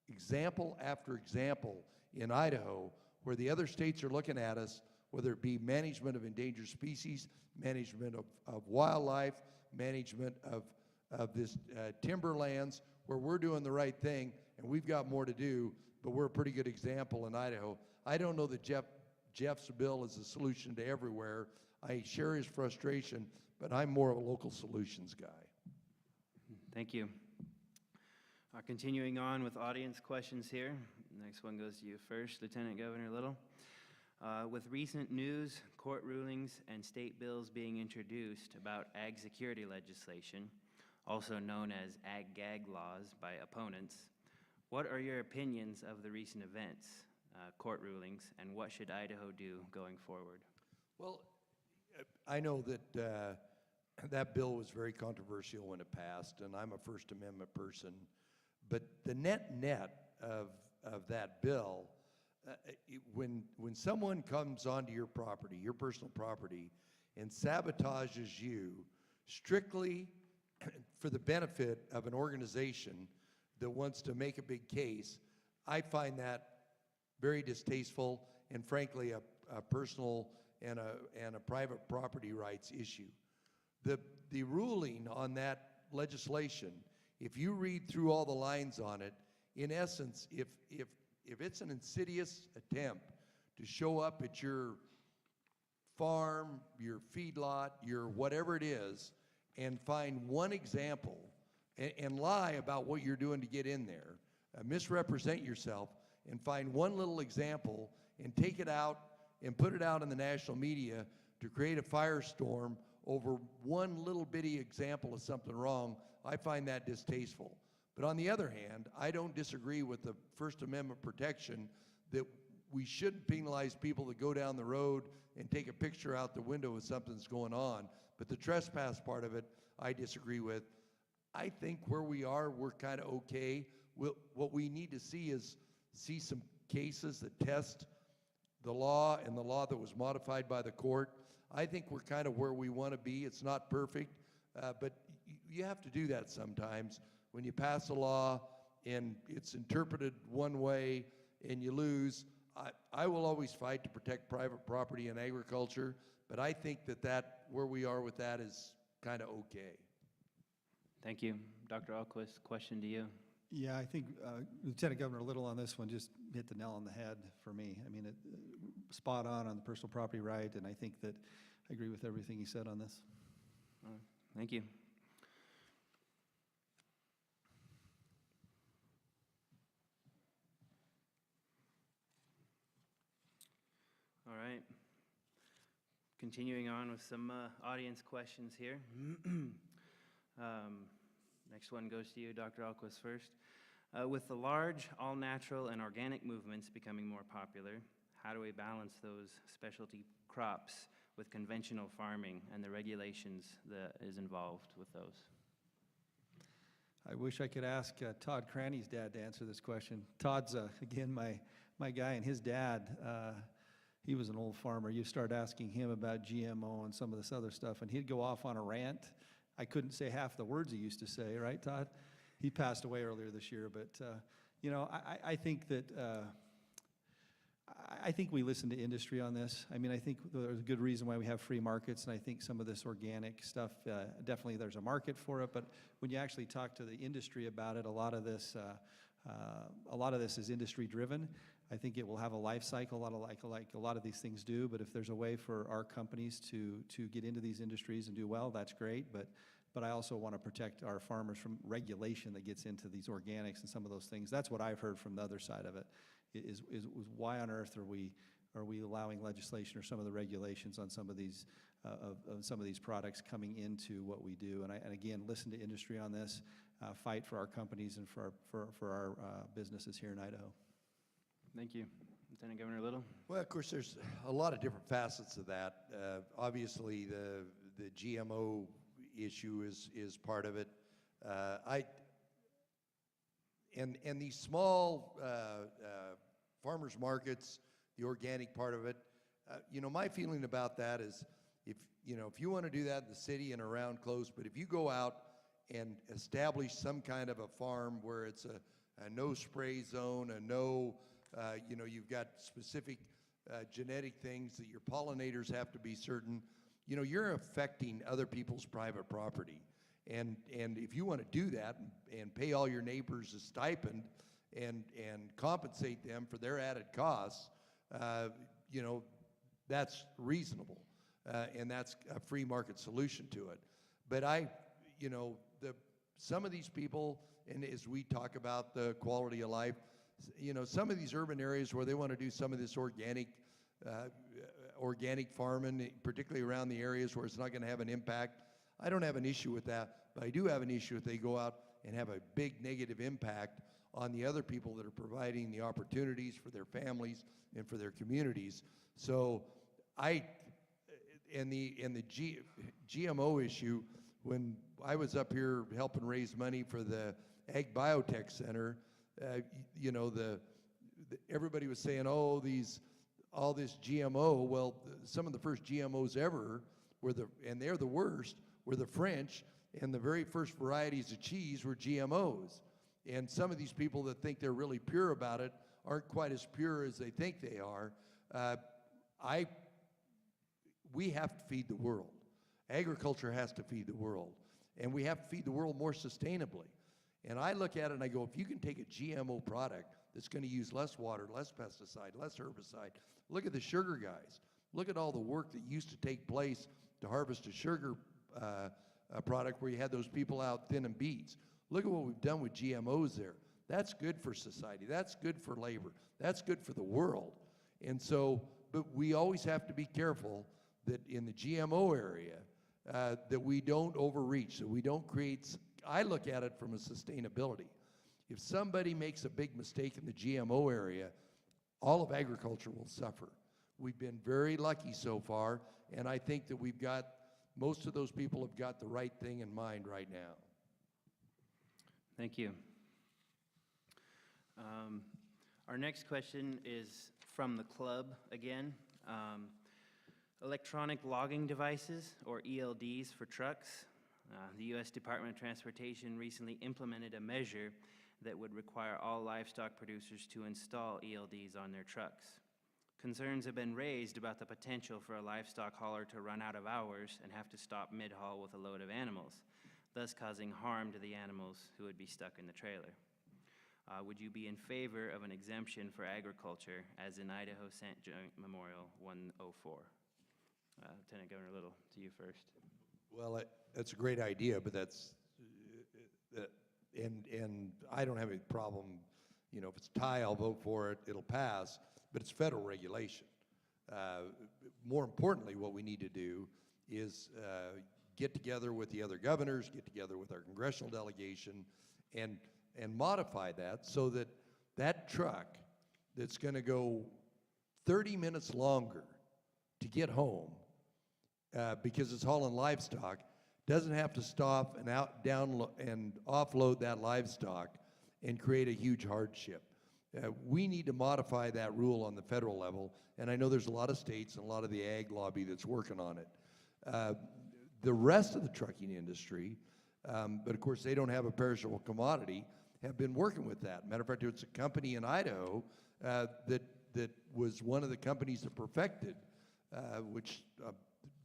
example after example in Idaho where the other states are looking at us, whether it be management of endangered species, management of wildlife, management of this timberlands, where we're doing the right thing, and we've got more to do, but we're a pretty good example in Idaho. I don't know that Jeff's bill is a solution to everywhere. I share his frustration, but I'm more of a local solutions guy. Thank you. Continuing on with audience questions here. Next one goes to you first, Lieutenant Governor Little. With recent news, court rulings, and state bills being introduced about ag security legislation, also known as ag-gag laws by opponents, what are your opinions of the recent events, court rulings, and what should Idaho do going forward? Well, I know that that bill was very controversial when it passed, and I'm a First Amendment person, but the net of that bill, when someone comes onto your property, your personal property, and sabotages you strictly for the benefit of an organization that wants to make a big case, I find that very distasteful and frankly a personal and a private property rights issue. The ruling on that legislation, if you read through all the lines on it, in essence, if it's an insidious attempt to show up at your farm, your feedlot, your whatever it is, and find one example and lie about what you're doing to get in there, misrepresent yourself, and find one little example and take it out and put it out in the national media to create a firestorm over one little bitty example of something wrong, I find that distasteful. But on the other hand, I don't disagree with the First Amendment protection that we shouldn't penalize people that go down the road and take a picture out the window of something that's going on. But the trespass part of it, I disagree with. I think where we are, we're kind of okay. What we need to see is some cases that test the law and the law that was modified by the court. I think we're kind of where we want to be. It's not perfect, but you have to do that sometimes. When you pass a law and it's interpreted one way and you lose, I will always fight to protect private property and agriculture, but I think that where we are with that is kind of okay. Thank you. Dr. Ahlquist, question to you. Yeah, I think Lieutenant Governor Little on this one just hit the nail on the head for me. I mean, spot on the personal property right, and I think that I agree with everything he said on this. Thank you. All right. Continuing on with some audience questions here. Next one goes to you, Dr. Ahlquist, first. With the large, all-natural, and organic movements becoming more popular, how do we balance those specialty crops with conventional farming and the regulations that is involved with those? I wish I could ask Todd Cranny's dad to answer this question. Todd's, again, my guy, and his dad, he was an old farmer. You start asking him about GMO and some of this other stuff, and he'd go off on a rant. I couldn't say half the words he used to say, right, Todd? He passed away earlier this year, but you know, I think that I think we listen to industry on this. I mean, I think there's a good reason why we have free markets, and I think some of this organic stuff, definitely there's a market for it. But when you actually talk to the industry about it, a lot of this is industry driven. I think it will have a life cycle, like a lot of these things do. But if there's a way for our companies to get into these industries and do well, that's great. But I also want to protect our farmers from regulation that gets into these organics and some of those things. That's what I've heard from the other side of it. Is why on earth are we allowing legislation or some of the regulations on some of these some of these products coming into what we do? And again, listen to industry on this, fight for our companies and for our businesses here in Idaho. Thank you. Lieutenant Governor Little. Well, of course, there's a lot of different facets of that. Obviously, the GMO issue is part of it. And these small farmers markets, the organic part of it, you know, my feeling about that is if you want to do that in the city and around close, but if you go out and establish some kind of a farm where it's a no spray zone, a no, you've got specific genetic things that your pollinators have to be certain, you're affecting other people's private property. And if you want to do that and pay all your neighbors a stipend and compensate them for their added costs, that's reasonable. And that's a free market solution to it. But some of these people, and as we talk about the quality of life, some of these urban areas where they want to do some of this organic farming, particularly around the areas where it's not going to have an impact, I don't have an issue with that, but I do have an issue if they go out and have a big negative impact on the other people that are providing the opportunities for their families and for their communities. So and the GMO issue, when I was up here helping raise money for the Ag Biotech Center, everybody was saying, all this GMO. Well, some of the first GMOs ever and they're the worst, were the French, and the very first varieties of cheese were GMOs. And some of these people that think they're really pure about it aren't quite as pure as they think they are. We have to feed the world. Agriculture has to feed the world. And we have to feed the world more sustainably. And I look at it and I go, if you can take a GMO product that's going to use less water, less pesticide, less herbicide, look at the sugar guys. Look at all the work that used to take place to harvest a sugar product where you had those people out thinning beets. Look at what we've done with GMOs there. That's good for society. That's good for labor. That's good for the world. And so, but we always have to be careful that in the GMO area, that we don't overreach, that we don't create, I look at it from a sustainability. If somebody makes a big mistake in the GMO area, all of agriculture will suffer. We've been very lucky so far, and I think that most of those people have got the right thing in mind right now. Thank you. Our next question is from the club again. Electronic logging devices, or ELDs, for trucks. The U.S. Department of Transportation recently implemented a measure that would require all livestock producers to install ELDs on their trucks. Concerns have been raised about the potential for a livestock hauler to run out of hours and have to stop mid-haul with a load of animals, thus causing harm to the animals who would be stuck in the trailer. Would you be in favor of an exemption for agriculture, as in Idaho Sent Joint Memorial 104? Lieutenant Governor Little, to you first. Well, that's a great idea, but and I don't have any problem, you know, if it's tie, I'll vote for it, it'll pass, but it's federal regulation. More importantly, what we need to do is get together with the other governors, get together with our congressional delegation, and modify that so that that truck that's going to go 30 minutes longer to get home because it's hauling livestock doesn't have to stop and and offload that livestock and create a huge hardship. We need to modify that rule on the federal level, and I know there's a lot of states and a lot of the ag lobby that's working on it. The rest of the trucking industry, but of course they don't have a perishable commodity, have been working with that. Matter of fact, it's a company in Idaho that was one of the companies that perfected, which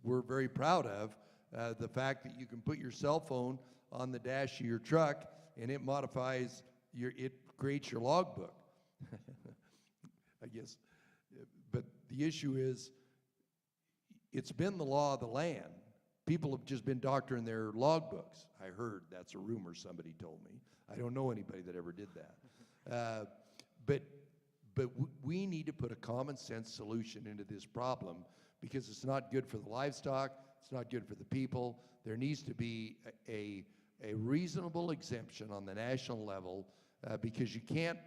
we're very proud of, the fact that you can put your cell phone on the dash of your truck and it modifies it creates your logbook. I guess, but the issue is, it's been the law of the land. People have just been doctoring their logbooks. I heard, that's a rumor, somebody told me. I don't know anybody that ever did that. But we need to put a common sense solution into this problem, because it's not good for the livestock, it's not good for the people. There needs to be a reasonable exemption on the national level, because you can't,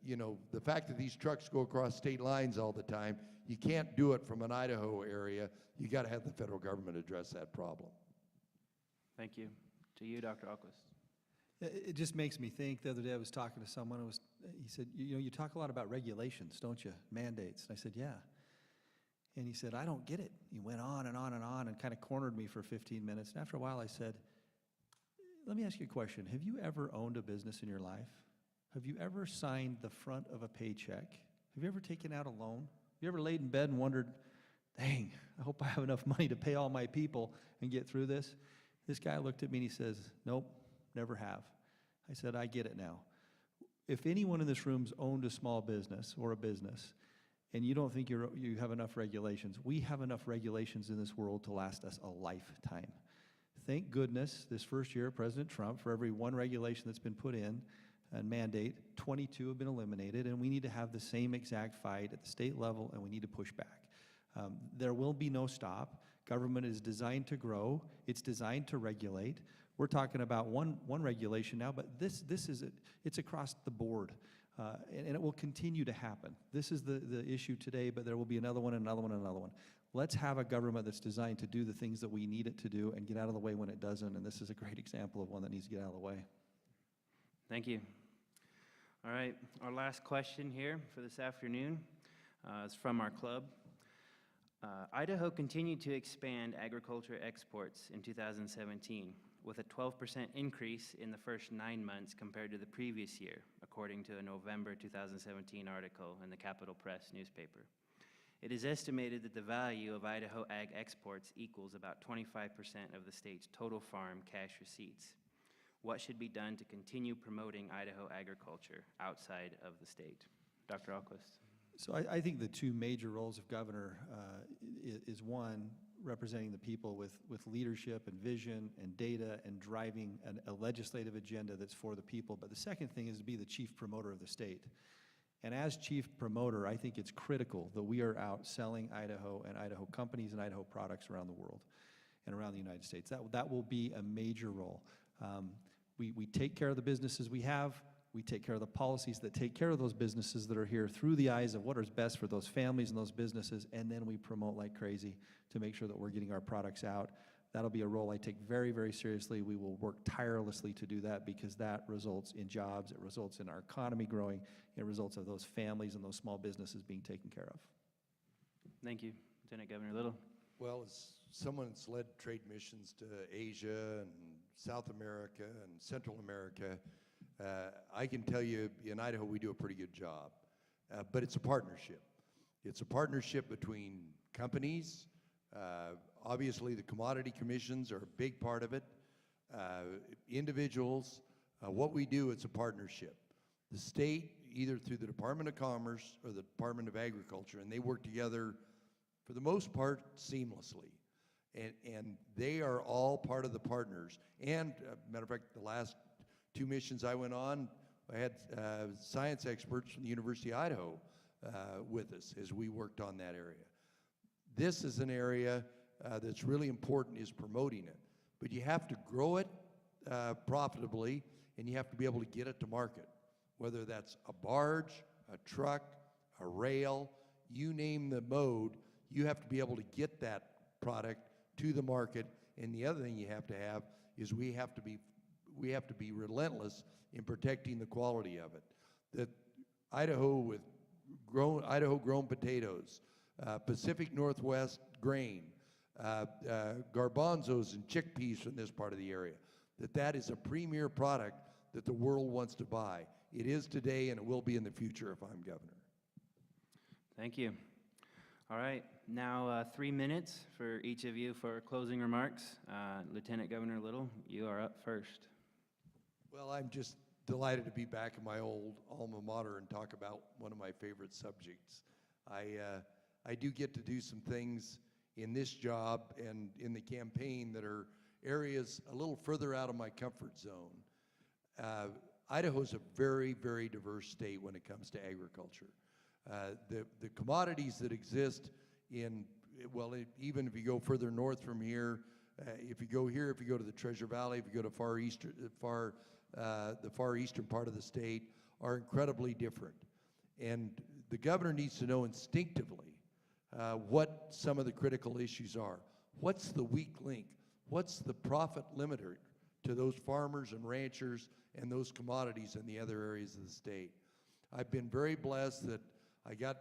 you know, the fact that these trucks go across state lines all the time, you can't do it from an Idaho area. You got to have the federal government address that problem. Thank you. To you, Dr. Ahlquist. It just makes me think. The other day I was talking to someone, he said, you know, you talk a lot about regulations, don't you? Mandates. And I said, yeah. And he said, I don't get it. He went on and on and on and kind of cornered me for 15 minutes. And after a while I said, let me ask you a question. Have you ever owned a business in your life? Have you ever signed the front of a paycheck? Have you ever taken out a loan? Have you ever laid in bed and wondered, dang, I hope I have enough money to pay all my people and get through this? This guy looked at me and he says, nope, never have. I said, I get it now. If anyone in this room's owned a small business or a business, and you don't think you have enough regulations, we have enough regulations in this world to last us a lifetime. Thank goodness this first year of President Trump, for every one regulation that's been put in and mandate, 22 have been eliminated, and we need to have the same exact fight at the state level, and we need to push back. There will be no stop. Government is designed to grow. It's designed to regulate. We're talking about one regulation now, but it's across the board, and it will continue to happen. This is the issue today, but there will be another one, another one, another one. Let's have a government that's designed to do the things that we need it to do and get out of the way when it doesn't, and this is a great example of one that needs to get out of the way. Thank you. All right, our last question here for this afternoon is from our club. Idaho continued to expand agriculture exports in 2017, with a 12% increase in the first 9 months compared to the previous year, according to a November 2017 article in the Capital Press newspaper. It is estimated that the value of Idaho ag exports equals about 25% of the state's total farm cash receipts. What should be done to continue promoting Idaho agriculture outside of the state? Dr. Ahlquist. So I think the two major roles of governor is one, representing the people with leadership and vision and data and driving a legislative agenda that's for the people. But the second thing is to be the chief promoter of the state. And as chief promoter, I think it's critical that we are out selling Idaho and Idaho companies and Idaho products around the world and around the United States. That will be a major role. We take care of the businesses we have. We take care of the policies that take care of those businesses that are here through the eyes of what is best for those families and those businesses, and then we promote like crazy to make sure that we're getting our products out. That'll be a role I take very, very seriously. We will work tirelessly to do that because that results in jobs, it results in our economy growing, it results in those families and those small businesses being taken care of. Thank you. Lieutenant Governor Little. Well, as someone that's led trade missions to Asia and South America and Central America, I can tell you in Idaho we do a pretty good job, but it's a partnership. It's a partnership between companies. Obviously the commodity commissions are a big part of it. Individuals, what we do, it's a partnership. The state, either through the Department of Commerce or the Department of Agriculture, and they work together for the most part seamlessly. And they are all part of the partners. And matter of fact, the last 2 missions I went on, I had science experts from the University of Idaho with us as we worked on that area. This is an area that's really important, is promoting it. But you have to grow it profitably, and you have to be able to get it to market, whether that's a barge, a truck, a rail, you name the mode, you have to be able to get that product to the market. And the other thing you have to have is we have to be relentless in protecting the quality of it. That Idaho with Idaho grown potatoes, Pacific Northwest grain, garbanzos and chickpeas from this part of the area, that is a premier product that the world wants to buy. It is today and it will be in the future if I'm governor. Thank you. All right, now 3 minutes for each of you for closing remarks. Lieutenant Governor Little, you are up first. Well, I'm just delighted to be back in my old alma mater and talk about one of my favorite subjects. I do get to do some things in this job and in the campaign that are areas a little further out of my comfort zone. Idaho's a very, very diverse state when it comes to agriculture. The commodities that exist in, well, even if you go further north from here, if you go to the Treasure Valley, if you go to the far eastern part of the state, are incredibly different. And the governor needs to know instinctively what some of the critical issues are. What's the weak link? What's the profit limiter to those farmers and ranchers and those commodities in the other areas of the state? I've been very blessed that I got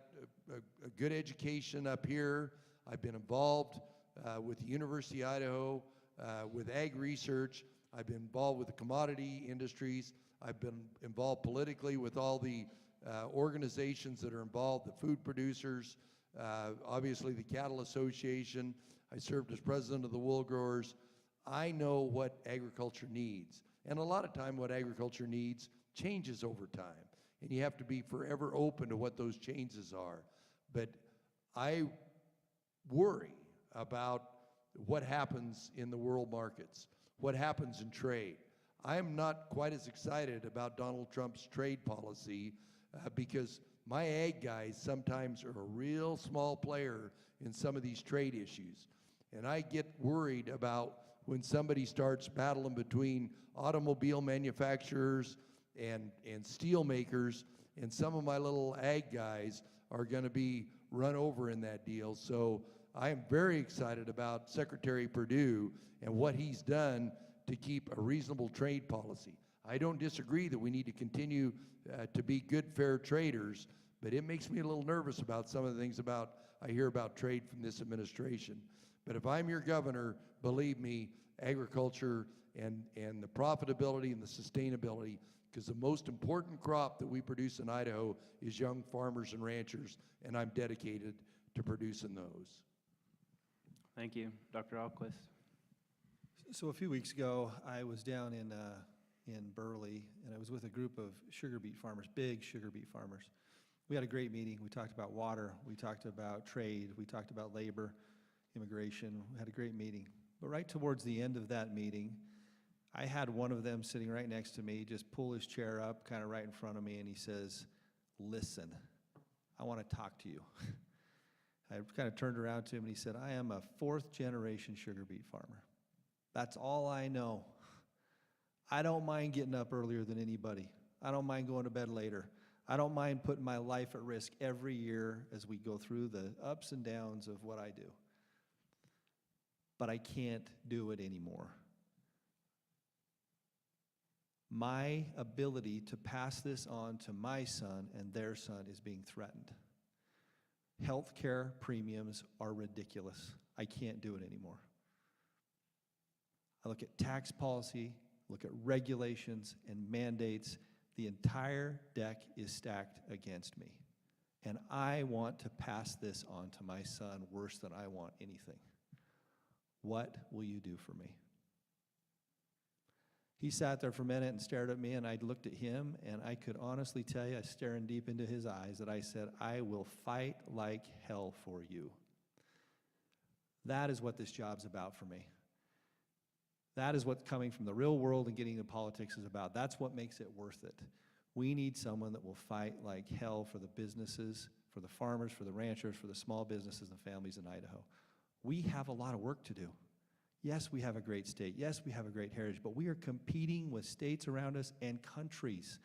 a good education up here. I've been involved with the University of Idaho, with ag research. I've been involved with the commodity industries. I've been involved politically with all the organizations that are involved, the food producers, obviously the Cattle Association. I served as president of the wool growers. I know what agriculture needs. And a lot of time what agriculture needs changes over time. And you have to be forever open to what those changes are. But I worry about what happens in the world markets, what happens in trade. I am not quite as excited about Donald Trump's trade policy because my ag guys sometimes are a real small player in some of these trade issues. And I get worried about when somebody starts battling between automobile manufacturers and steel makers, and some of my little ag guys are going to be run over in that deal. So I am very excited about Secretary Perdue and what he's done to keep a reasonable trade policy. I don't disagree that we need to continue to be good, fair traders, But it makes me a little nervous about some of the things I hear about trade from this administration. But if I'm your governor, believe me, agriculture and the profitability and the sustainability, because the most important crop that we produce in Idaho is young farmers and ranchers, and I'm dedicated to producing those. Thank you. Dr. Ahlquist. So a few weeks ago, I was down in Burley, and I was with a group of sugar beet farmers, big sugar beet farmers. We had a great meeting. We talked about water. We talked about trade. We talked about labor, immigration. We had a great meeting. But right towards the end of that meeting, I had one of them sitting right next to me just pull his chair up kind of right in front of me, and he says, "Listen, I want to talk to you." I kind of turned around to him, and he said, "I am a fourth-generation sugar beet farmer. That's all I know. I don't mind getting up earlier than anybody. I don't mind going to bed later. I don't mind putting my life at risk every year as we go through the ups and downs of what I do. But I can't do it anymore. My ability to pass this on to my son and their son is being threatened. Healthcare premiums are ridiculous. I can't do it anymore. I look at tax policy, look at regulations and mandates. The entire deck is stacked against me. And I want to pass this on to my son worse than I want anything. What will you do for me?" He sat there for a minute and stared at me, and I looked at him, and I could honestly tell you, staring deep into his eyes, that I said, "I will fight like hell for you." That is what this job's about for me. That is what coming from the real world and getting into politics is about. That's what makes it worth it. We need someone that will fight like hell for the businesses, for the farmers, for the ranchers, for the small businesses and families in Idaho. We have a lot of work to do. Yes, we have a great state. Yes, we have a great heritage, but we are competing with states around us and countries.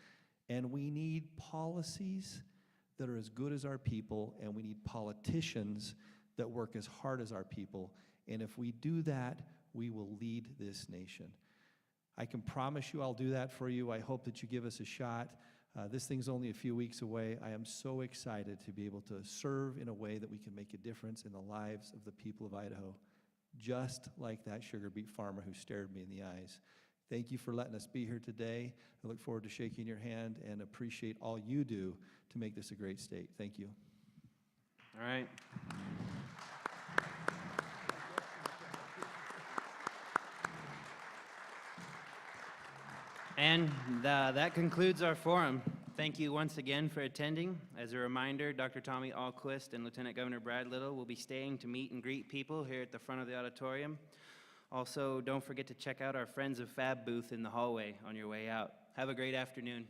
And we need policies that are as good as our people, and we need politicians that work as hard as our people. And if we do that, we will lead this nation. I can promise you I'll do that for you. I hope that you give us a shot. This thing's only a few weeks away. I am so excited to be able to serve in a way that we can make a difference in the lives of the people of Idaho, just like that sugar beet farmer who stared me in the eyes. Thank you for letting us be here today. I look forward to shaking your hand and appreciate all you do to make this a great state. Thank you. All right. And that concludes our forum. Thank you once again for attending. As a reminder, Dr. Tommy Ahlquist and Lieutenant Governor Brad Little will be staying to meet and greet people here at the front of the auditorium. Also, don't forget to check out our Friends of Fab booth in the hallway on your way out. Have a great afternoon.